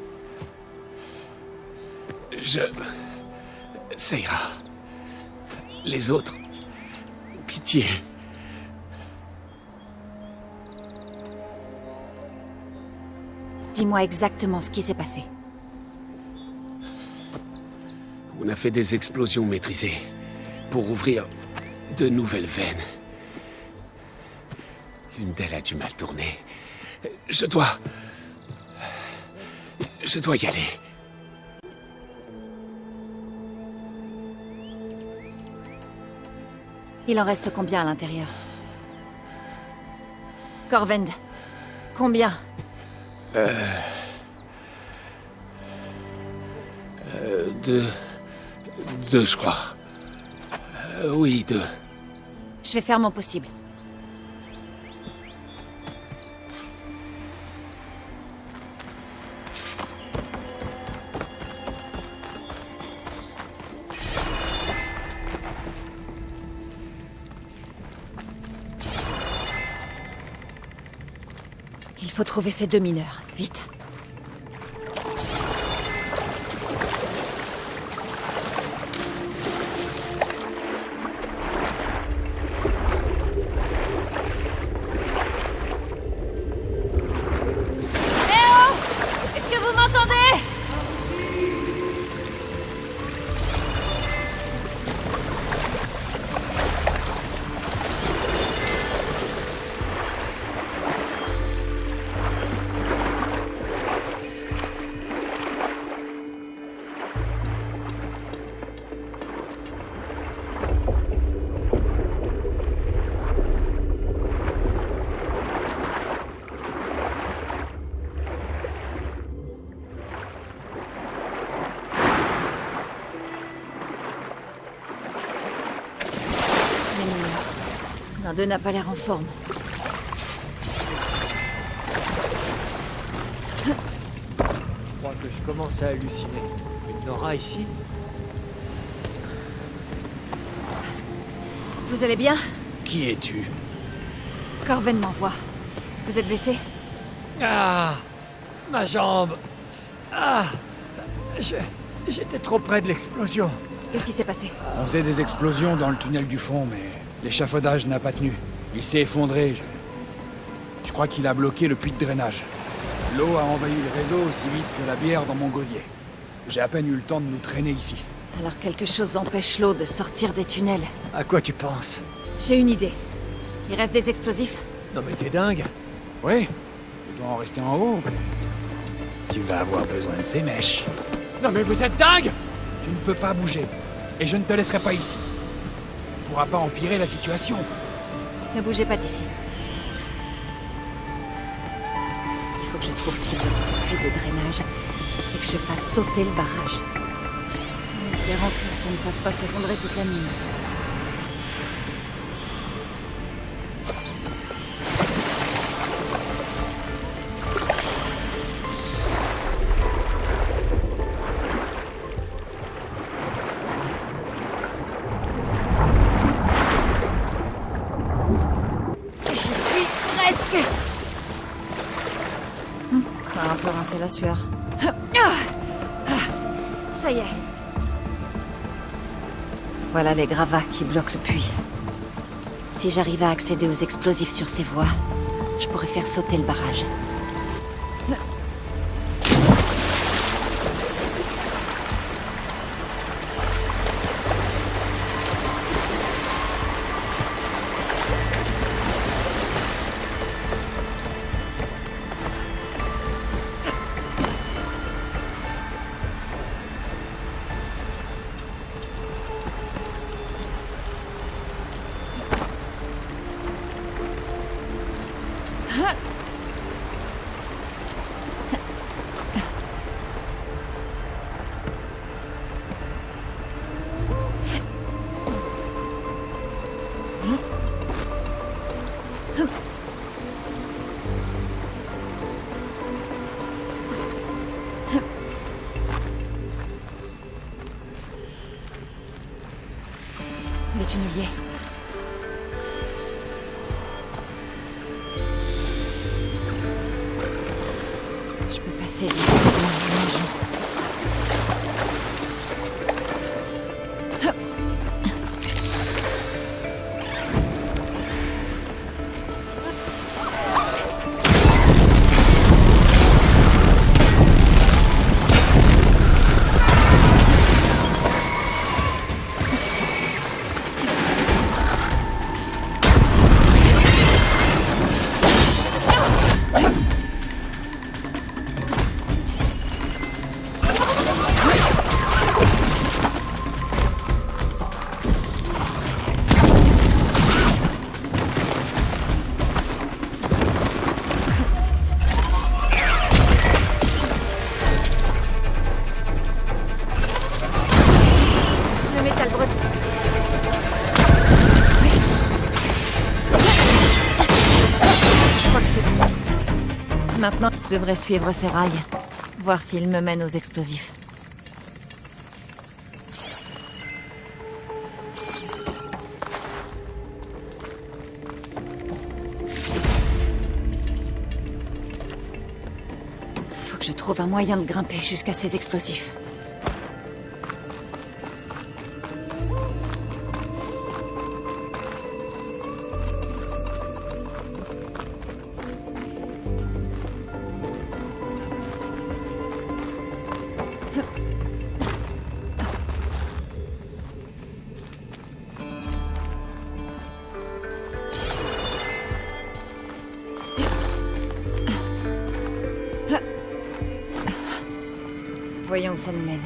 Speaker 12: Ça ira. Les autres... Pitié.
Speaker 4: Dis-moi exactement ce qui s'est passé.
Speaker 12: On a fait des explosions maîtrisées pour ouvrir de nouvelles veines. Une d'elles a dû mal tourner. Je dois y aller.
Speaker 4: Il en reste combien à l'intérieur? Corvend, combien?
Speaker 12: Deux, je crois. Oui, 2.
Speaker 4: Je vais faire mon possible. Il faut trouver ces 2 mineurs, vite. L'un d'eux n'a pas l'air en forme.
Speaker 11: Je crois que je commence à halluciner. Une Nora ici?
Speaker 4: Vous allez bien?
Speaker 11: Qui es-tu?
Speaker 4: Corven m'envoie. Vous êtes blessé?
Speaker 11: Ah! Ma jambe! Ah! J'étais trop près de l'explosion.
Speaker 4: Qu'est-ce qui s'est passé?
Speaker 18: On faisait des explosions dans le tunnel du fond, mais l'échafaudage n'a pas tenu. Il s'est effondré. Je crois qu'il a bloqué le puits de drainage. L'eau a envahi le réseau aussi vite que la bière dans mon gosier. J'ai à peine eu le temps de nous traîner ici.
Speaker 4: Alors quelque chose empêche l'eau de sortir des tunnels.
Speaker 11: À quoi tu penses?
Speaker 4: J'ai une idée. Il reste des explosifs?
Speaker 11: Non mais t'es dingue.
Speaker 18: Oui, tu dois en rester en haut. Tu vas avoir besoin de ces mèches.
Speaker 11: Non mais vous êtes dingue!
Speaker 18: Tu ne peux pas bouger. Et je ne te laisserai pas ici. Tu ne pourras pas empirer la situation.
Speaker 4: Ne bougez pas d'ici. Il faut que je trouve ce qui bloque ce puits de drainage et que je fasse sauter le barrage. En espérant que ça ne fasse pas s'effondrer toute la mine. Ça a un peu rincé la sueur. Ça y est. Voilà les gravats qui bloquent le puits. Si j'arrive à accéder aux explosifs sur ces voies, je pourrais faire sauter le barrage. des tunneliers. Je peux passer discrètement en nageant. Maintenant, je devrais suivre ces rails. Voir s'ils me mènent aux explosifs. Faut que je trouve un moyen de grimper jusqu'à ces explosifs. Voyons où ça nous mène.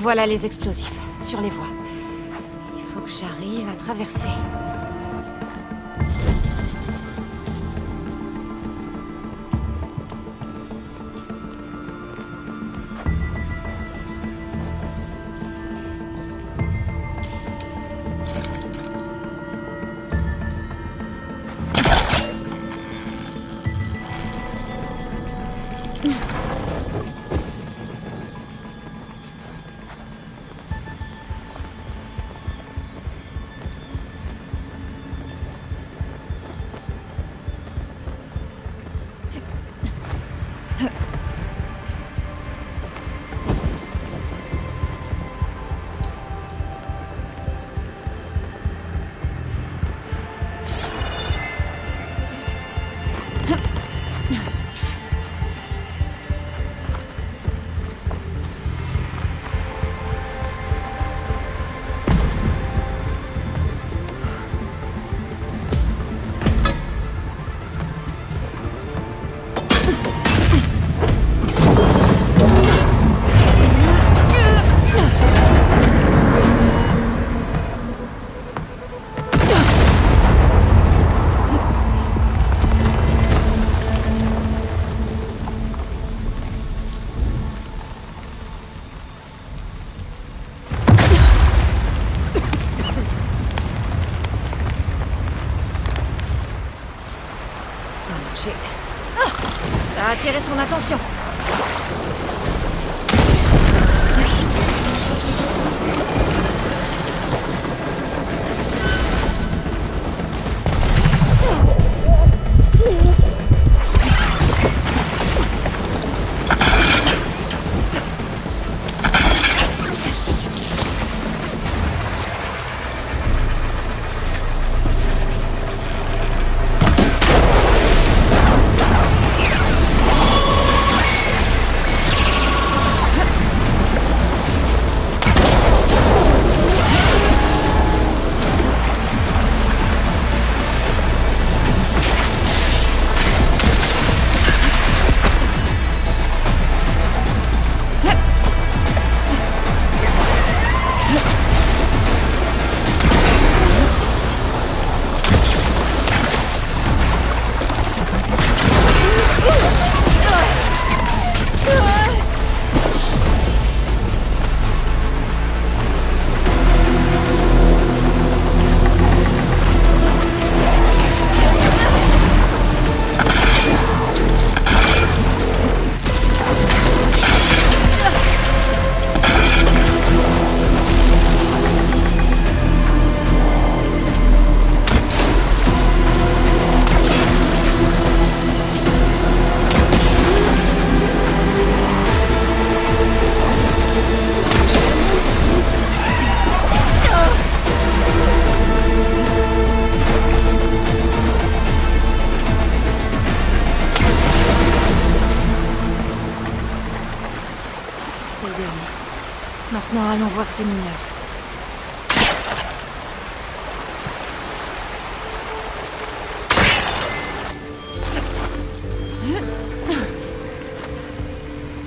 Speaker 4: Voilà les explosifs, sur les voies. Il faut que j'arrive à traverser. Ça a attiré son attention. voir ces mineurs.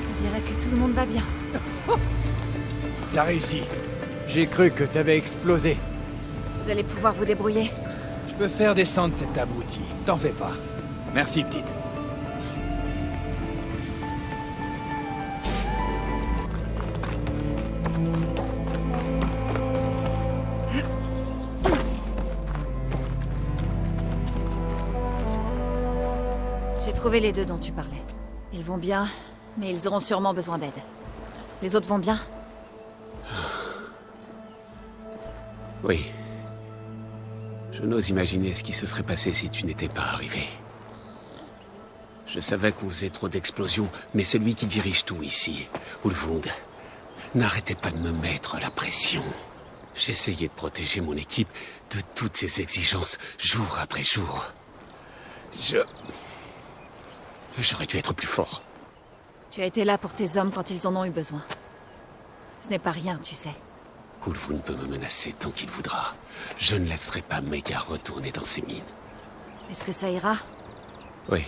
Speaker 4: On dirait que tout le monde va bien.
Speaker 18: T'as réussi. J'ai cru que t'avais explosé.
Speaker 4: Vous allez pouvoir vous débrouiller.
Speaker 18: Je peux faire descendre cet abruti. T'en fais pas. Merci, petite.
Speaker 4: J'ai trouvé les deux dont tu parlais. Ils vont bien, mais ils auront sûrement besoin d'aide. Les autres vont bien?
Speaker 12: Oui. Je n'ose imaginer ce qui se serait passé si tu n'étais pas arrivé. Je savais qu'on faisait trop d'explosions, mais celui qui dirige tout ici, Ulvund, n'arrêtait pas de me mettre la pression. J'essayais de protéger mon équipe de toutes ces exigences, jour après jour. J'aurais dû être plus fort.
Speaker 4: Tu as été là pour tes hommes quand ils en ont eu besoin. Ce n'est pas rien, tu sais.
Speaker 12: Ulvund peut me menacer tant qu'il voudra. Je ne laisserai pas Megar retourner dans ses mines.
Speaker 4: Est-ce que ça ira?
Speaker 12: Oui.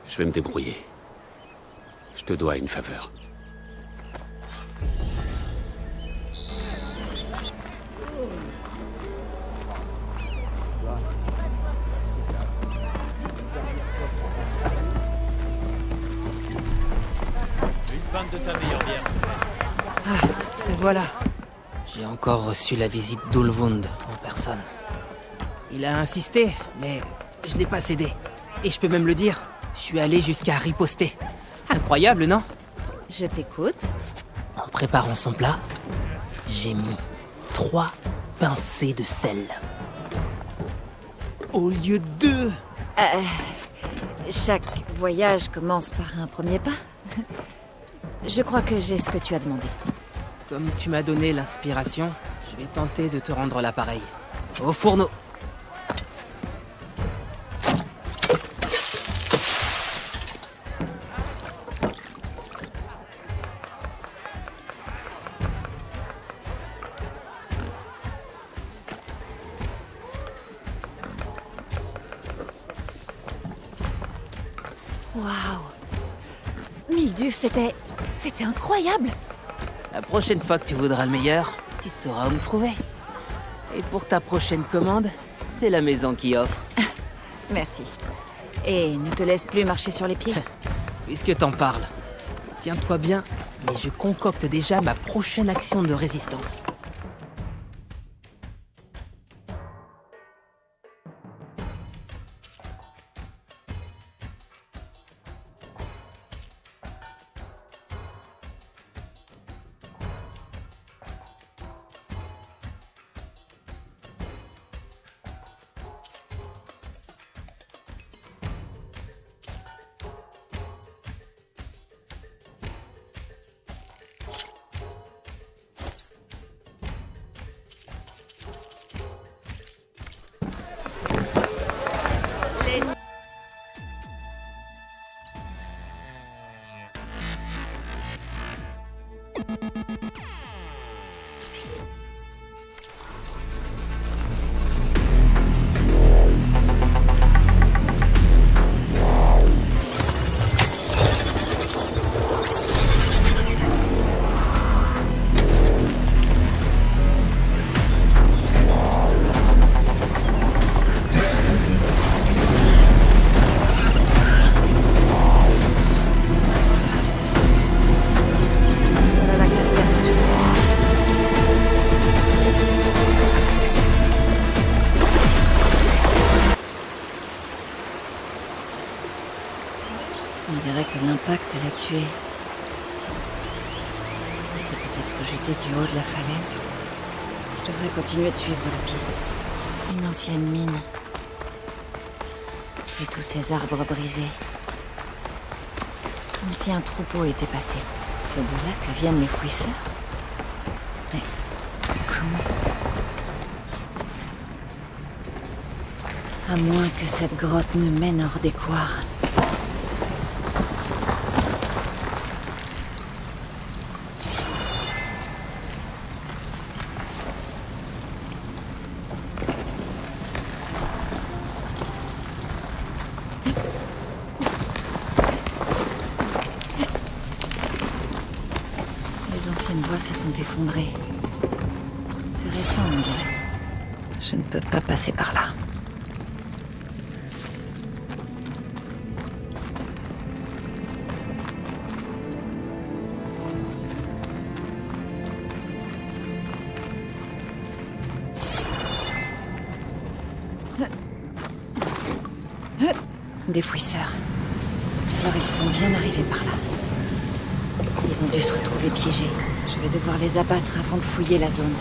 Speaker 12: Je vais me débrouiller. Je te dois une faveur.
Speaker 5: Une pinte de ta meilleure bière.
Speaker 13: Ah, et voilà. J'ai encore reçu la visite d'Ulvund en personne. Il a insisté, mais je n'ai pas cédé. Et je peux même le dire, je suis allé jusqu'à riposter. Incroyable, non?
Speaker 4: Je t'écoute.
Speaker 13: En préparant son plat, j'ai mis 3 pincées de sel. Au lieu de 2.
Speaker 4: Chaque voyage commence par un premier pas. Je crois que j'ai ce que tu as demandé.
Speaker 13: Comme tu m'as donné l'inspiration, je vais tenter de te rendre l'appareil. Au fourneau.
Speaker 4: Waouh! Milduff, c'était incroyable!
Speaker 13: La prochaine fois que tu voudras le meilleur, tu sauras où me trouver. Et pour ta prochaine commande, c'est la maison qui offre.
Speaker 4: Merci. Et ne te laisse plus marcher sur les pieds.
Speaker 13: Puisque t'en parles, tiens-toi bien, mais je concocte déjà ma prochaine action de résistance.
Speaker 4: On dirait que l'impact l'a tué. Il s'est peut-être jeté du haut de la falaise. Je devrais continuer de suivre la piste. Une ancienne mine. Et tous ces arbres brisés. Comme si un troupeau était passé. C'est de là que viennent les fouisseurs. Mais comment? À moins que cette grotte ne mène hors des couards. se sont effondrés. C'est récent, on dirait. Je ne peux pas passer par là. Des fouisseurs. Alors ils sont bien arrivés par là. Ils ont dû se retrouver piégés. Je vais devoir les abattre avant de fouiller la zone.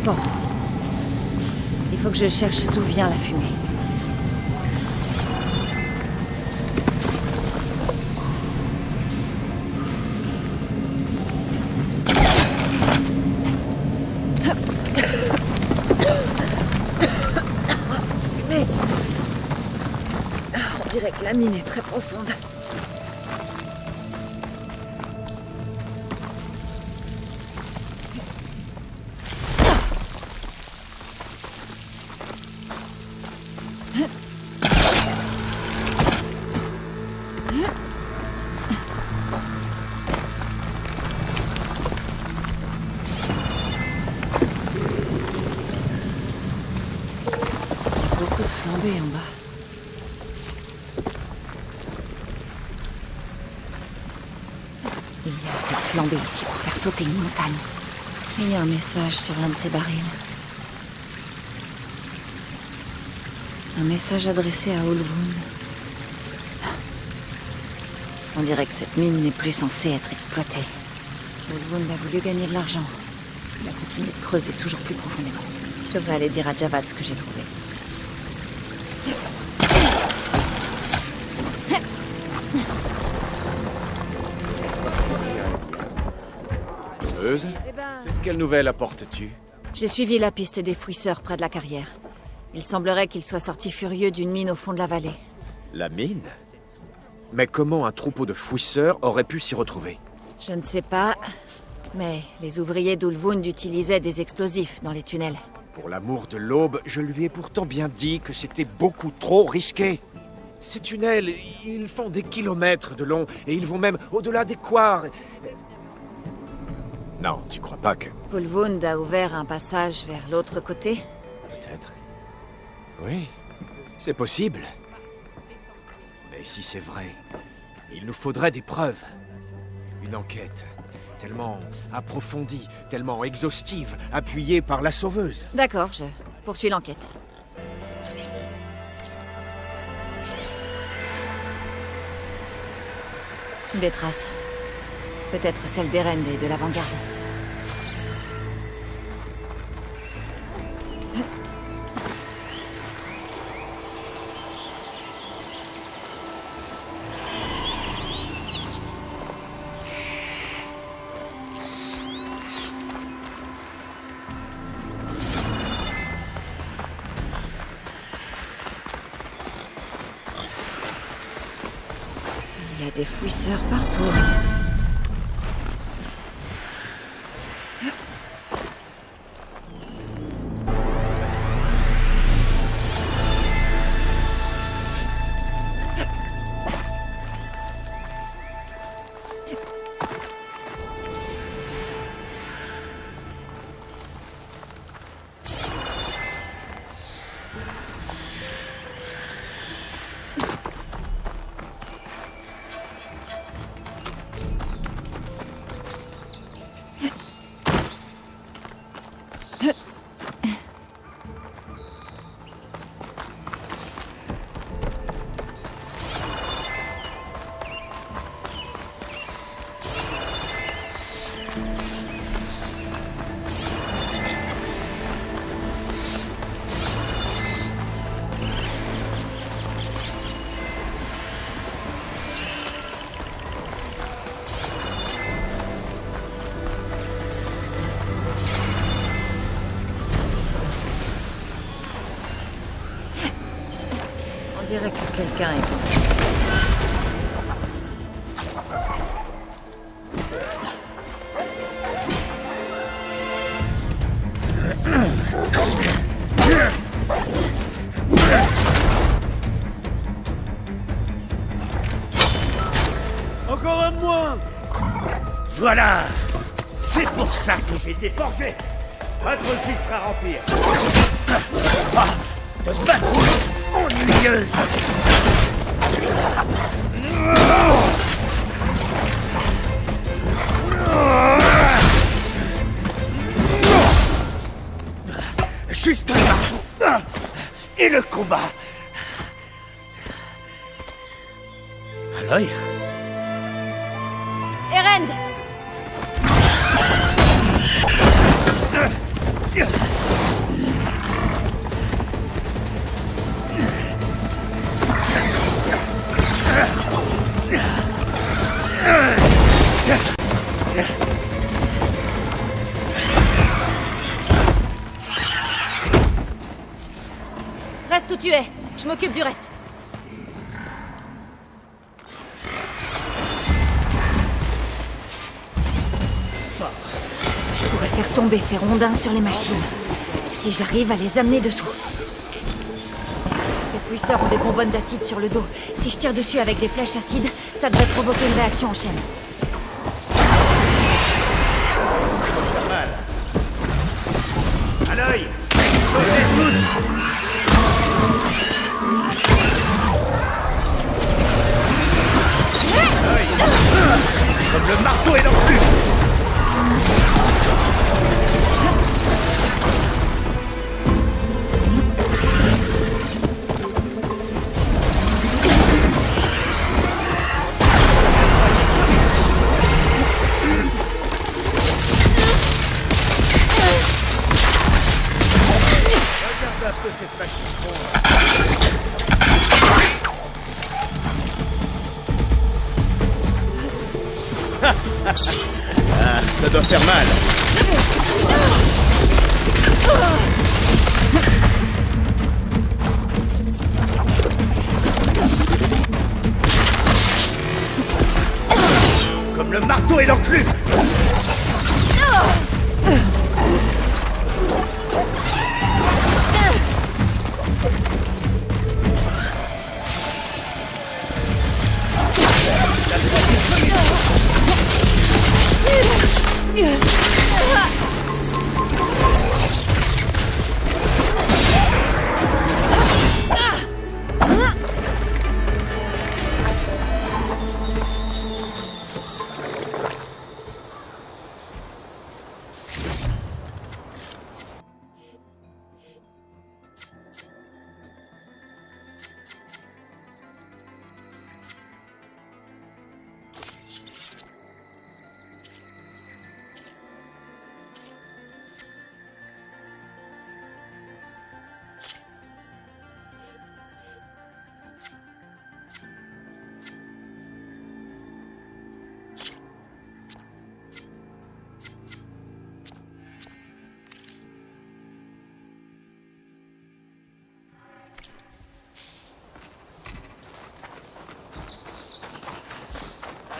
Speaker 4: Bon. Il faut que je cherche d'où vient la fumée. Oh, cette fumée! On dirait que la mine est très profonde. En bas. Il y a assez de flambée ici pour faire sauter une montagne. Et il y a un message sur l'un de ces barils. Un message adressé à Ulvund. On dirait que cette mine n'est plus censée être exploitée. Ulvund a voulu gagner de l'argent. Il a continué de creuser toujours plus profondément. Je devrais aller dire à Javad ce que j'ai trouvé.
Speaker 9: Quelle nouvelle apportes-tu?
Speaker 4: J'ai suivi la piste des fouisseurs près de la carrière. Il semblerait qu'ils soient sortis furieux d'une mine au fond de la vallée.
Speaker 9: La mine? Mais comment un troupeau de fouisseurs aurait pu s'y retrouver?
Speaker 4: Je ne sais pas, mais les ouvriers d'Ulvund utilisaient des explosifs dans les tunnels.
Speaker 9: Pour l'amour de l'aube, je lui ai pourtant bien dit que c'était beaucoup trop risqué. Ces tunnels, ils font des kilomètres de long, et ils vont même au-delà des couards. Non, tu crois pas que...
Speaker 4: Ulvund a ouvert un passage vers l'autre côté?
Speaker 9: Peut-être. Oui, c'est possible. Mais si c'est vrai, il nous faudrait des preuves. Une enquête tellement approfondie, tellement exhaustive, appuyée par la sauveuse.
Speaker 4: D'accord, je poursuis l'enquête. Des traces. Peut-être celle d'Erend et de l'avant-garde. des fouisseurs partout. On dirait que quelqu'un est...
Speaker 3: Encore un de moins. Voilà. C'est pour ça que j'ai été forgé. Votre filtre à remplir. De patrouille ennuyeuse. Juste un marteau. Et le combat. Aloy.
Speaker 4: Erend! Reste où tu es. Je m'occupe du reste. Je pourrais faire tomber ces rondins sur les machines. Si j'arrive à les amener dessous. Ces fouisseurs ont des bonbonnes d'acide sur le dos. Si je tire dessus avec des flèches acides, ça devrait provoquer une réaction en chaîne.
Speaker 3: Pas mal. Aloy, sautez comme le marteau est dans le plus. Regarde un peu cette machine. Ah, ça doit faire mal. Comme le marteau est dans le flux.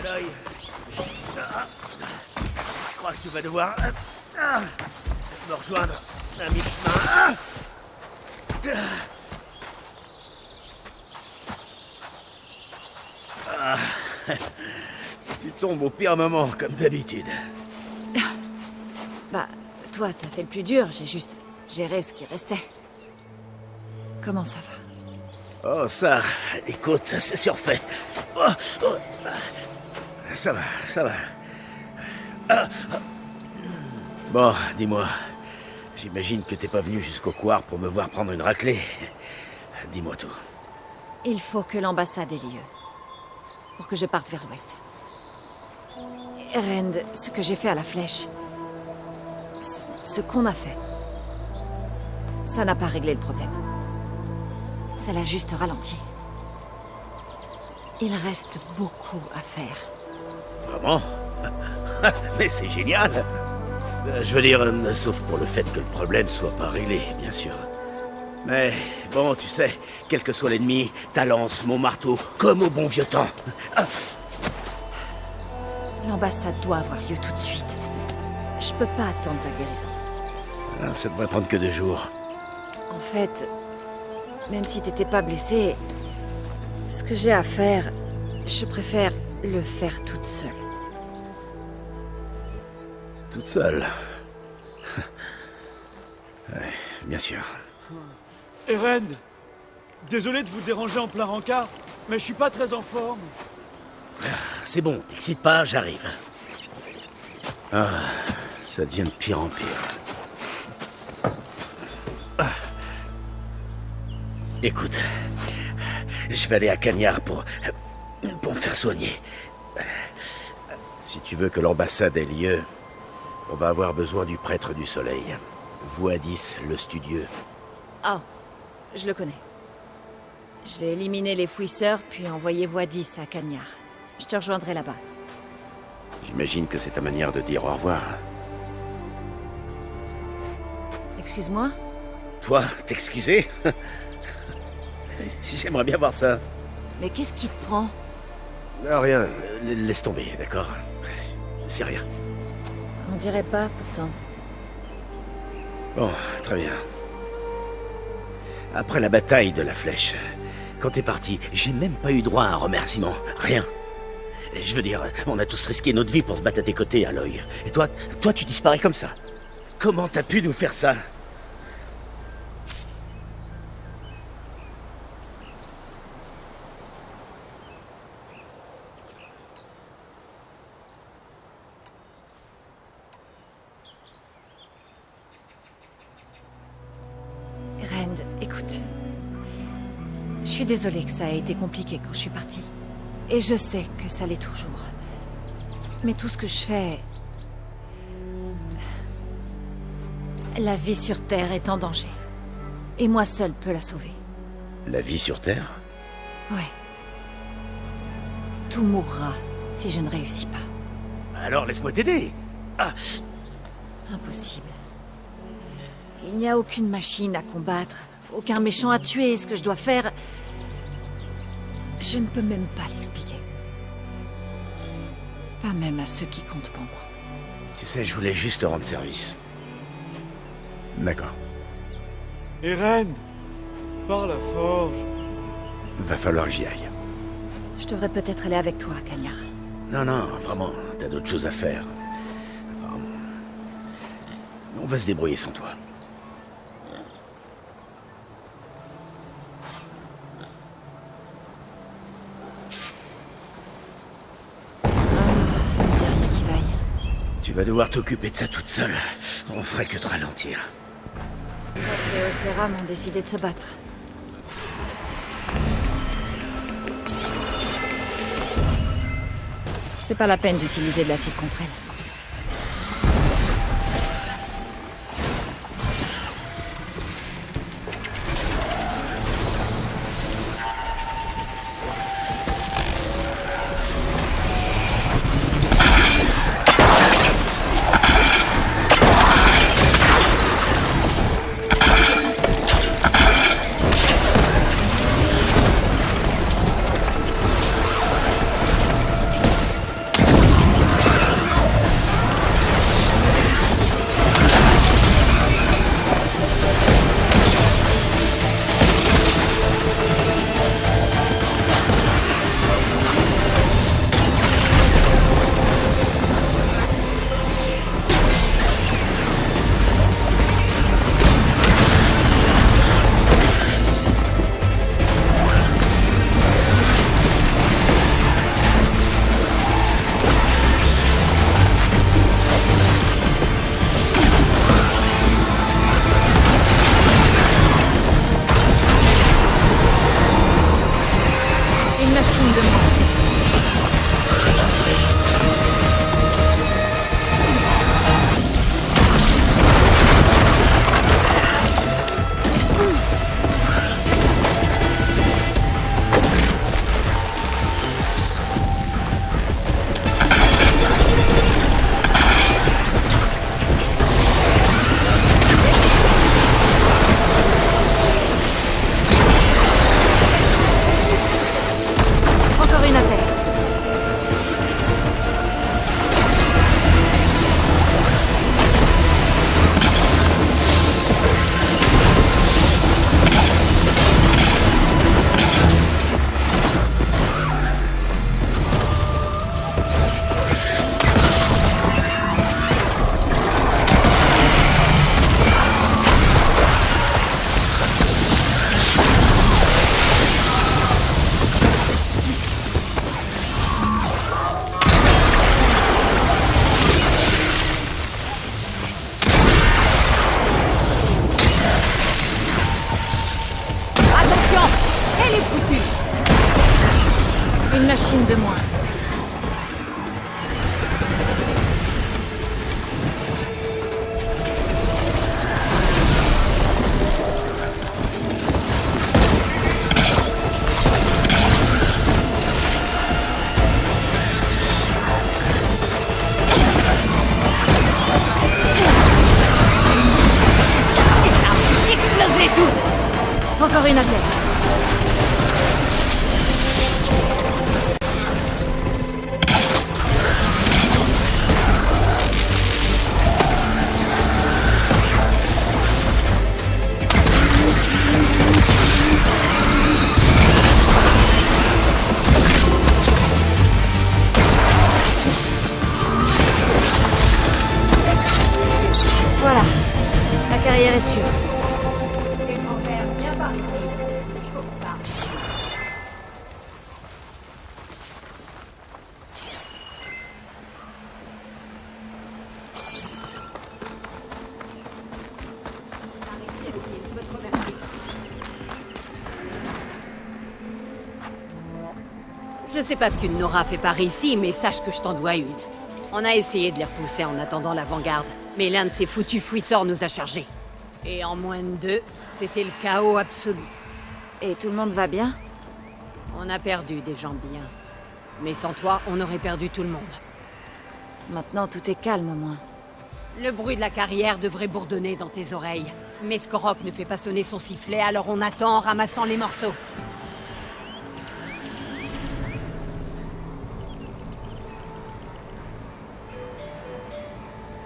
Speaker 3: Aloy. Je crois que tu vas devoir me rejoindre à mi-chemin. Tu tombes au pire moment, comme d'habitude.
Speaker 4: Bah, toi, t'as fait le plus dur, j'ai juste géré ce qui restait. Comment ça va?
Speaker 3: Oh, ça, écoute, c'est surfait. Ça va, ça va. Bon, dis-moi, j'imagine que t'es pas venu jusqu'au couloir pour me voir prendre une raclée. Dis-moi tout.
Speaker 4: Il faut que l'ambassade ait lieu. Pour que je parte vers l'ouest. Rand, ce que j'ai fait à la flèche... Ce qu'on a fait... Ça n'a pas réglé le problème. Ça l'a juste ralenti. Il reste beaucoup à faire.
Speaker 3: Vraiment? Mais c'est génial! Je veux dire, sauf pour le fait que le problème soit pas réglé, bien sûr. Mais bon, tu sais, quel que soit l'ennemi, ta lance, mon marteau, comme au bon vieux temps.
Speaker 4: L'ambassade doit avoir lieu tout de suite. Je peux pas attendre ta guérison.
Speaker 3: Ça devrait prendre que 2 jours.
Speaker 4: En fait, même si t'étais pas blessé, ce que j'ai à faire, je préfère le faire toute seule.
Speaker 3: Toute seule? Ouais, bien sûr.
Speaker 19: Eren, désolé de vous déranger en plein rencard, mais je suis pas très en forme.
Speaker 3: C'est bon, t'excites pas, j'arrive. Ah, ça devient de pire en pire. Écoute, je vais aller à Cagnard pour me faire soigner. Si tu veux que l'ambassade ait lieu, on va avoir besoin du prêtre du soleil. Voadis, le studieux.
Speaker 4: Oh, je le connais. Je vais éliminer les fouisseurs, puis envoyer Voadis à Cagnard. Je te rejoindrai là-bas.
Speaker 3: J'imagine que c'est ta manière de dire au revoir.
Speaker 4: Excuse-moi?
Speaker 3: Toi, t'excuser? J'aimerais bien voir ça.
Speaker 4: Mais qu'est-ce qui te prend?
Speaker 3: Rien, laisse tomber, d'accord? C'est rien.
Speaker 4: On dirait pas, pourtant.
Speaker 3: Bon, très bien. Après la bataille de la flèche, quand t'es parti, j'ai même pas eu droit à un remerciement. Rien. Je veux dire, on a tous risqué notre vie pour se battre à tes côtés, Aloy. Et toi, tu disparais comme ça. Comment t'as pu nous faire ça?
Speaker 4: Rand, écoute. Je suis désolée que ça ait été compliqué quand je suis partie. Et je sais que ça l'est toujours. Mais tout ce que je fais... La vie sur Terre est en danger. Et moi seule peux la sauver.
Speaker 3: La vie sur Terre?
Speaker 4: Ouais. Tout mourra si je ne réussis pas.
Speaker 3: Alors laisse-moi t'aider. Ah.
Speaker 4: Impossible. Il n'y a aucune machine à combattre, aucun méchant à tuer. Ce que je dois faire... Je ne peux même pas l'expliquer. Pas même à ceux qui comptent pour moi.
Speaker 3: Tu sais, je voulais juste te rendre service. D'accord.
Speaker 19: Eren, par la forge.
Speaker 3: Va falloir que j'y aille.
Speaker 4: Je devrais peut-être aller avec toi, Cagnard.
Speaker 3: Non, vraiment, t'as d'autres choses à faire. On va se débrouiller sans toi.
Speaker 4: Ça me dit rien qui vaille.
Speaker 3: Tu vas devoir t'occuper de ça toute seule. On ferait que te ralentir.
Speaker 4: Les Océram ont décidé de se battre. C'est pas la peine d'utiliser de l'acide contre elle. machine de moins. Explose-les toutes! Encore une à terre. Voilà, la carrière est sûre.
Speaker 20: Je sais pas ce qu'une Nora fait par ici, mais sache que je t'en dois une. On a essayé de les repousser en attendant l'avant-garde, mais l'un de ces foutus fouisseurs nous a chargés. Et en moins de 2, c'était le chaos absolu.
Speaker 4: Et tout le monde va bien?
Speaker 20: On a perdu des gens bien. Mais sans toi, on aurait perdu tout le monde.
Speaker 4: Maintenant, tout est calme au moins.
Speaker 20: Le bruit de la carrière devrait bourdonner dans tes oreilles. Mais Skorok ne fait pas sonner son sifflet, alors on attend en ramassant les morceaux.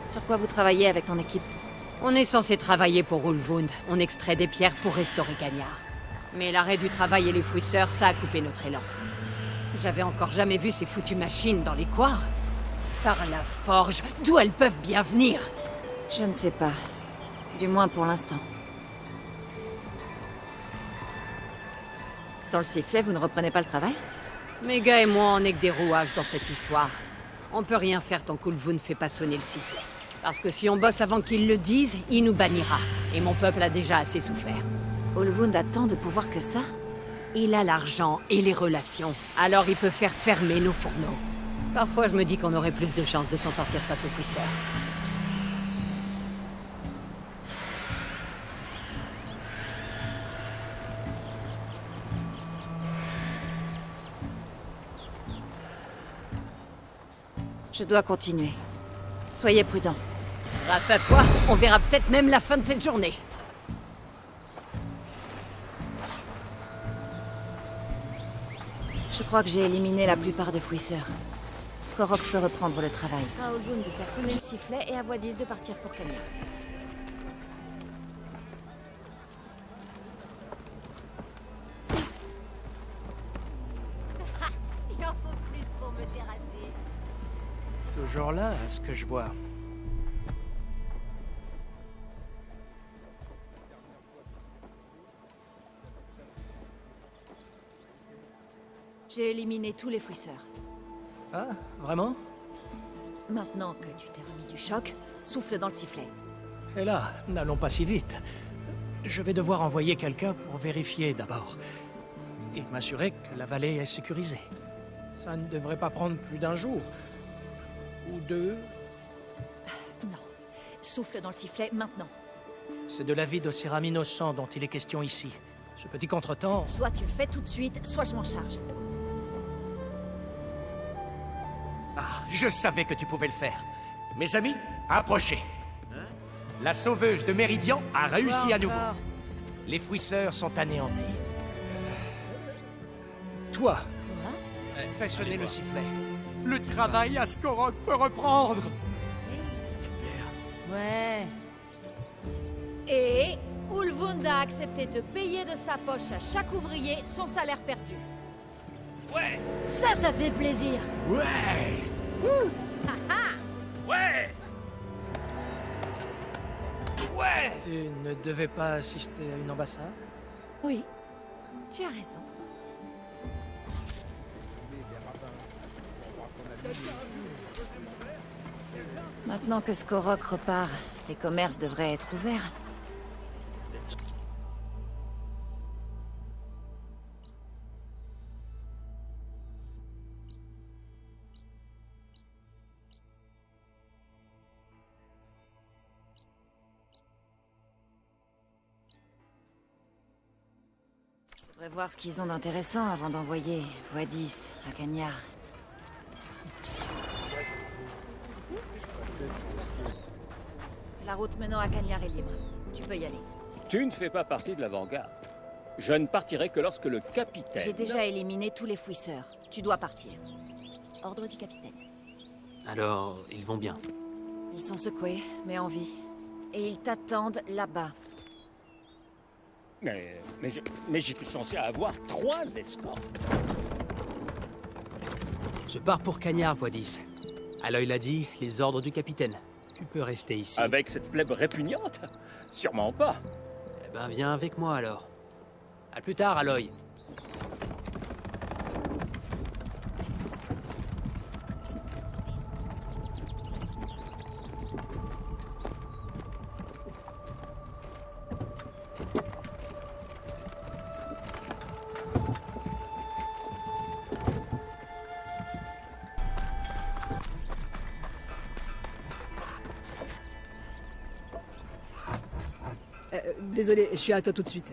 Speaker 4: Sur quoi vous travaillez avec ton équipe?
Speaker 20: On est censé travailler pour Ulvund. On extrait des pierres pour restaurer Gagnard. Mais l'arrêt du travail et les fouisseurs, ça a coupé notre élan. J'avais encore jamais vu ces foutues machines dans les couards. Par la forge, d'où elles peuvent bien venir?
Speaker 4: Je ne sais pas. Du moins pour l'instant. Sans le sifflet, vous ne reprenez pas le travail?
Speaker 20: Mes gars et moi, on est que des rouages dans cette histoire. On peut rien faire tant qu'Ulvund ne fait pas sonner le sifflet. Parce que si on bosse avant qu'il le dise, il nous bannira. Et mon peuple a déjà assez souffert.
Speaker 4: Ulvund a tant de pouvoir que ça?
Speaker 20: Il a l'argent et les relations. Alors il peut faire fermer nos fourneaux. Parfois je me dis qu'on aurait plus de chances de s'en sortir face aux fouisseurs.
Speaker 4: Je dois continuer. Soyez prudents.
Speaker 20: Grâce à toi, on verra peut-être même la fin de cette journée.
Speaker 4: Je crois que j'ai éliminé la plupart des fouisseurs. Skorok peut reprendre le travail.
Speaker 8: À Ulvund de faire sonner le sifflet et à voix 10 de partir pour Kenya.
Speaker 20: Il en faut plus pour me terrasser.
Speaker 11: Toujours là, à ce que je vois.
Speaker 4: J'ai éliminé tous les fouisseurs.
Speaker 11: Ah, vraiment?
Speaker 4: Maintenant que tu t'es remis du choc, souffle dans le sifflet.
Speaker 11: Et là, n'allons pas si vite. Je vais devoir envoyer quelqu'un pour vérifier d'abord. Et m'assurer que la vallée est sécurisée. Ça ne devrait pas prendre plus d'un jour. Ou 2.
Speaker 4: Non. Souffle dans le sifflet maintenant.
Speaker 11: C'est de la vie d'Oseram innocent dont il est question ici. Ce petit contretemps...
Speaker 4: Soit tu le fais tout de suite, soit je m'en charge.
Speaker 21: Ah, je savais que tu pouvais le faire. Mes amis, approchez. La sauveuse de Méridian a réussi à nouveau. Les fouisseurs sont anéantis.
Speaker 11: Toi,
Speaker 21: fais sonner le sifflet. Le travail à Skorok peut reprendre.
Speaker 8: Ouais. Et Ulvund a accepté de payer de sa poche à chaque ouvrier son salaire perdu.
Speaker 21: Ouais.
Speaker 8: Ça fait plaisir.
Speaker 21: Ouais. Ouais. Ouais.
Speaker 11: tu ne devais pas assister à une ambassade?
Speaker 8: Oui, tu as raison.
Speaker 4: Maintenant que Skorok repart, les commerces devraient être ouverts. devrais voir ce qu'ils ont d'intéressant avant d'envoyer Wadis à Cagnard. La route menant à Cagnard est libre. Tu peux y aller.
Speaker 5: Tu ne fais pas partie de l'avant-garde. Je ne partirai que lorsque le capitaine...
Speaker 4: J'ai déjà éliminé tous les fouisseurs. Tu dois partir. Ordre du capitaine.
Speaker 6: Alors, ils vont bien.
Speaker 4: Ils sont secoués, mais en vie. Et ils t'attendent là-bas.
Speaker 5: Mais j'étais censé avoir 3 escortes.
Speaker 11: Je pars pour Cagnard, Wadis. Aloy l'a dit, les ordres du capitaine. Tu peux rester ici.
Speaker 5: Avec cette plèbe répugnante? Sûrement pas.
Speaker 11: Eh ben, viens avec moi alors. À plus tard, Aloy.
Speaker 1: Désolé, je suis à toi tout de suite.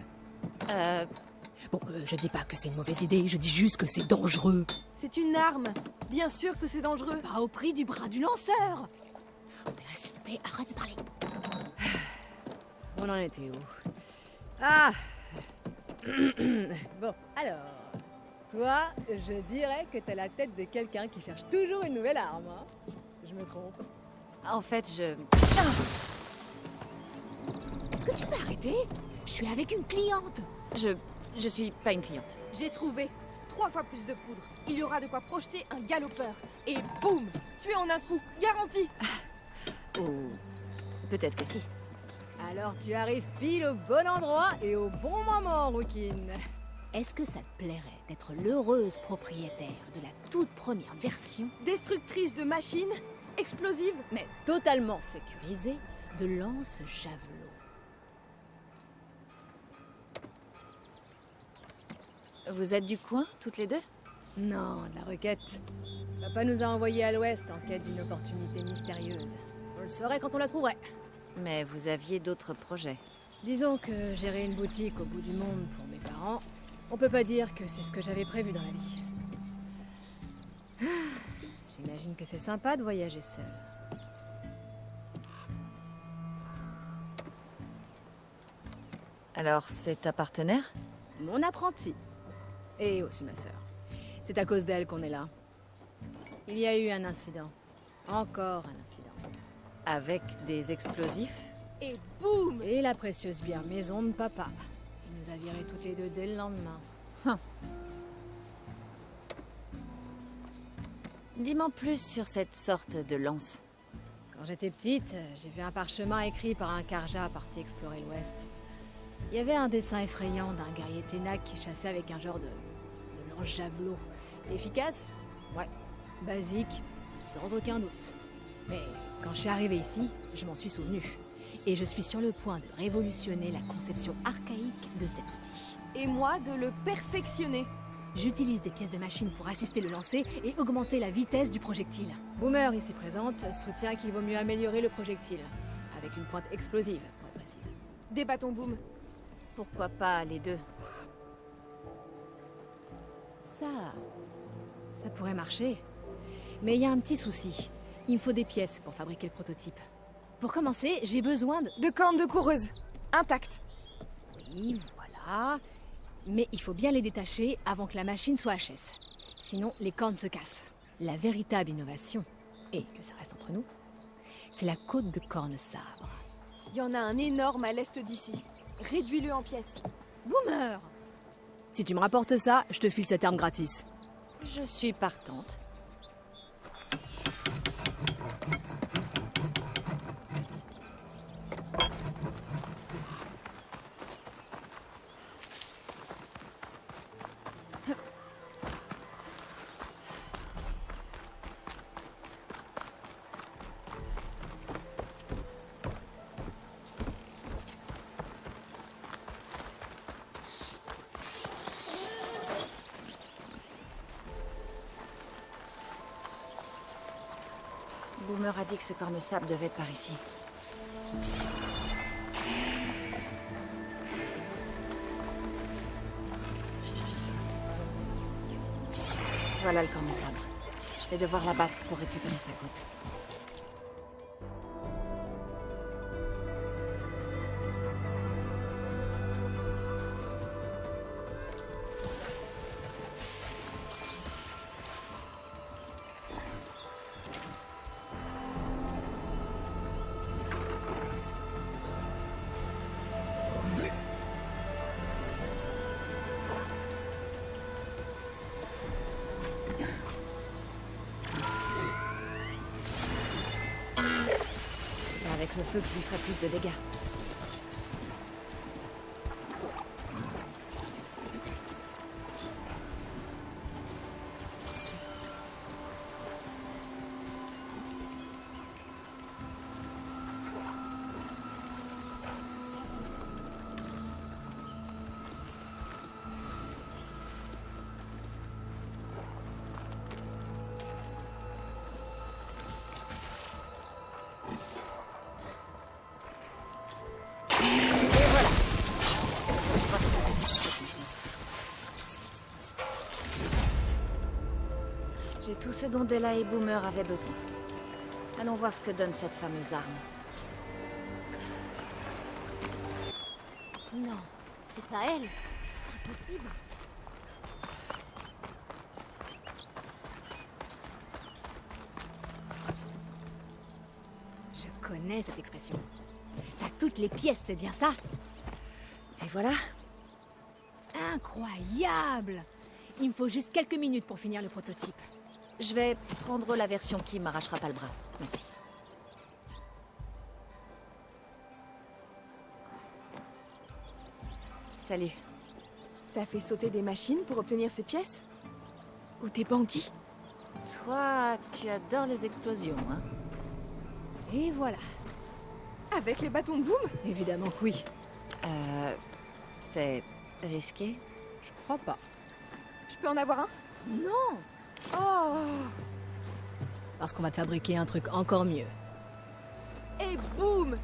Speaker 1: Bon, je dis pas que c'est une mauvaise idée, je dis juste que c'est dangereux.
Speaker 22: C'est une arme. Bien sûr que c'est dangereux.
Speaker 1: Pas au prix du bras du lanceur.
Speaker 22: S'il te plaît, arrête de parler.
Speaker 1: On en était où? Ah. Bon, alors... Toi, je dirais que t'as la tête de quelqu'un qui cherche toujours une nouvelle arme, hein? Je me trompe.
Speaker 4: En fait,
Speaker 1: Est-ce que tu peux arrêter? Je suis avec une cliente.
Speaker 4: Je suis pas une cliente.
Speaker 22: J'ai trouvé 3 fois plus de poudre. Il y aura de quoi projeter un galopeur. Et boum, tuer en un coup, garanti.
Speaker 4: Ou peut-être que si.
Speaker 1: Alors tu arrives pile au bon endroit et au bon moment, Rouquine. Est-ce que ça te plairait d'être l'heureuse propriétaire de la toute première version,
Speaker 22: Destructrice de machines, explosive,
Speaker 1: mais totalement sécurisée, de lance-javelot?
Speaker 4: Vous êtes du coin, toutes les deux?
Speaker 1: Non, de la requête. Papa nous a envoyés à l'ouest en quête d'une opportunité mystérieuse. On le saurait quand on la trouverait.
Speaker 4: Mais vous aviez d'autres projets.
Speaker 1: Disons que gérer une boutique au bout du monde pour mes parents, on peut pas dire que c'est ce que j'avais prévu dans la vie. J'imagine que c'est sympa de voyager seul.
Speaker 4: Alors, c'est ta partenaire?
Speaker 1: Mon apprenti. Et aussi ma sœur. C'est à cause d'elle qu'on est là. Il y a eu un incident. Encore un incident.
Speaker 4: Avec des explosifs?
Speaker 1: Et boum! Et la précieuse bière maison de papa. Il nous a virés toutes les deux dès le lendemain.
Speaker 4: Dis-moi plus sur cette sorte de lance.
Speaker 1: Quand j'étais petite, j'ai vu un parchemin écrit par un Karja parti explorer l'Ouest. Il y avait un dessin effrayant d'un guerrier Ténac qui chassait avec un genre de lance-javelot. Efficace? Ouais. Basique, sans aucun doute. Mais quand je suis arrivée ici, je m'en suis souvenue. Et je suis sur le point de révolutionner la conception archaïque de cet outil.
Speaker 22: Et moi de le perfectionner.
Speaker 1: J'utilise des pièces de machine pour assister le lancer et augmenter la vitesse du projectile. Boomer, ici présente, soutient qu'il vaut mieux améliorer le projectile. Avec une pointe explosive, pour être précise.
Speaker 22: Des bâtons boom.
Speaker 4: Pourquoi pas les deux?
Speaker 1: Ça pourrait marcher. Mais il y a un petit souci. Il me faut des pièces pour fabriquer le prototype. Pour commencer, j'ai besoin
Speaker 22: de cornes de coureuse. Intactes.
Speaker 1: Oui, voilà. Mais il faut bien les détacher avant que la machine soit HS. Sinon, les cornes se cassent. La véritable innovation, et que ça reste entre nous, c'est la côte de corne sabre.
Speaker 22: Il y en a un énorme à l'est d'ici. Réduis-le en pièces.
Speaker 1: Boomer! Si tu me rapportes ça, je te file cette arme gratis.
Speaker 4: Je suis partante. Boomer a dit que ce corne-sable devait être par ici. Voilà le corne sabre. Je vais devoir l'abattre pour récupérer sa côte. Avec le feu, je lui ferai plus de dégâts. J'ai tout ce dont Della et Boomer avaient besoin. Allons voir ce que donne cette fameuse arme.
Speaker 8: Non, c'est pas elle. Impossible.
Speaker 1: Je connais cette expression. T'as toutes les pièces, c'est bien ça?
Speaker 4: Et voilà.
Speaker 1: Incroyable! Il me faut juste quelques minutes pour finir le prototype.
Speaker 4: Je vais prendre la version qui m'arrachera pas le bras. Merci. Salut.
Speaker 22: T'as fait sauter des machines pour obtenir ces pièces? Ou des bandits?
Speaker 4: Toi, tu adores les explosions, hein?
Speaker 22: Et voilà. Avec les bâtons de boom?
Speaker 1: Évidemment que oui.
Speaker 4: C'est risqué?
Speaker 1: Je crois pas.
Speaker 22: Je peux en avoir un?
Speaker 1: Non! Oh! Parce qu'on va te fabriquer un truc encore mieux.
Speaker 22: Et boum!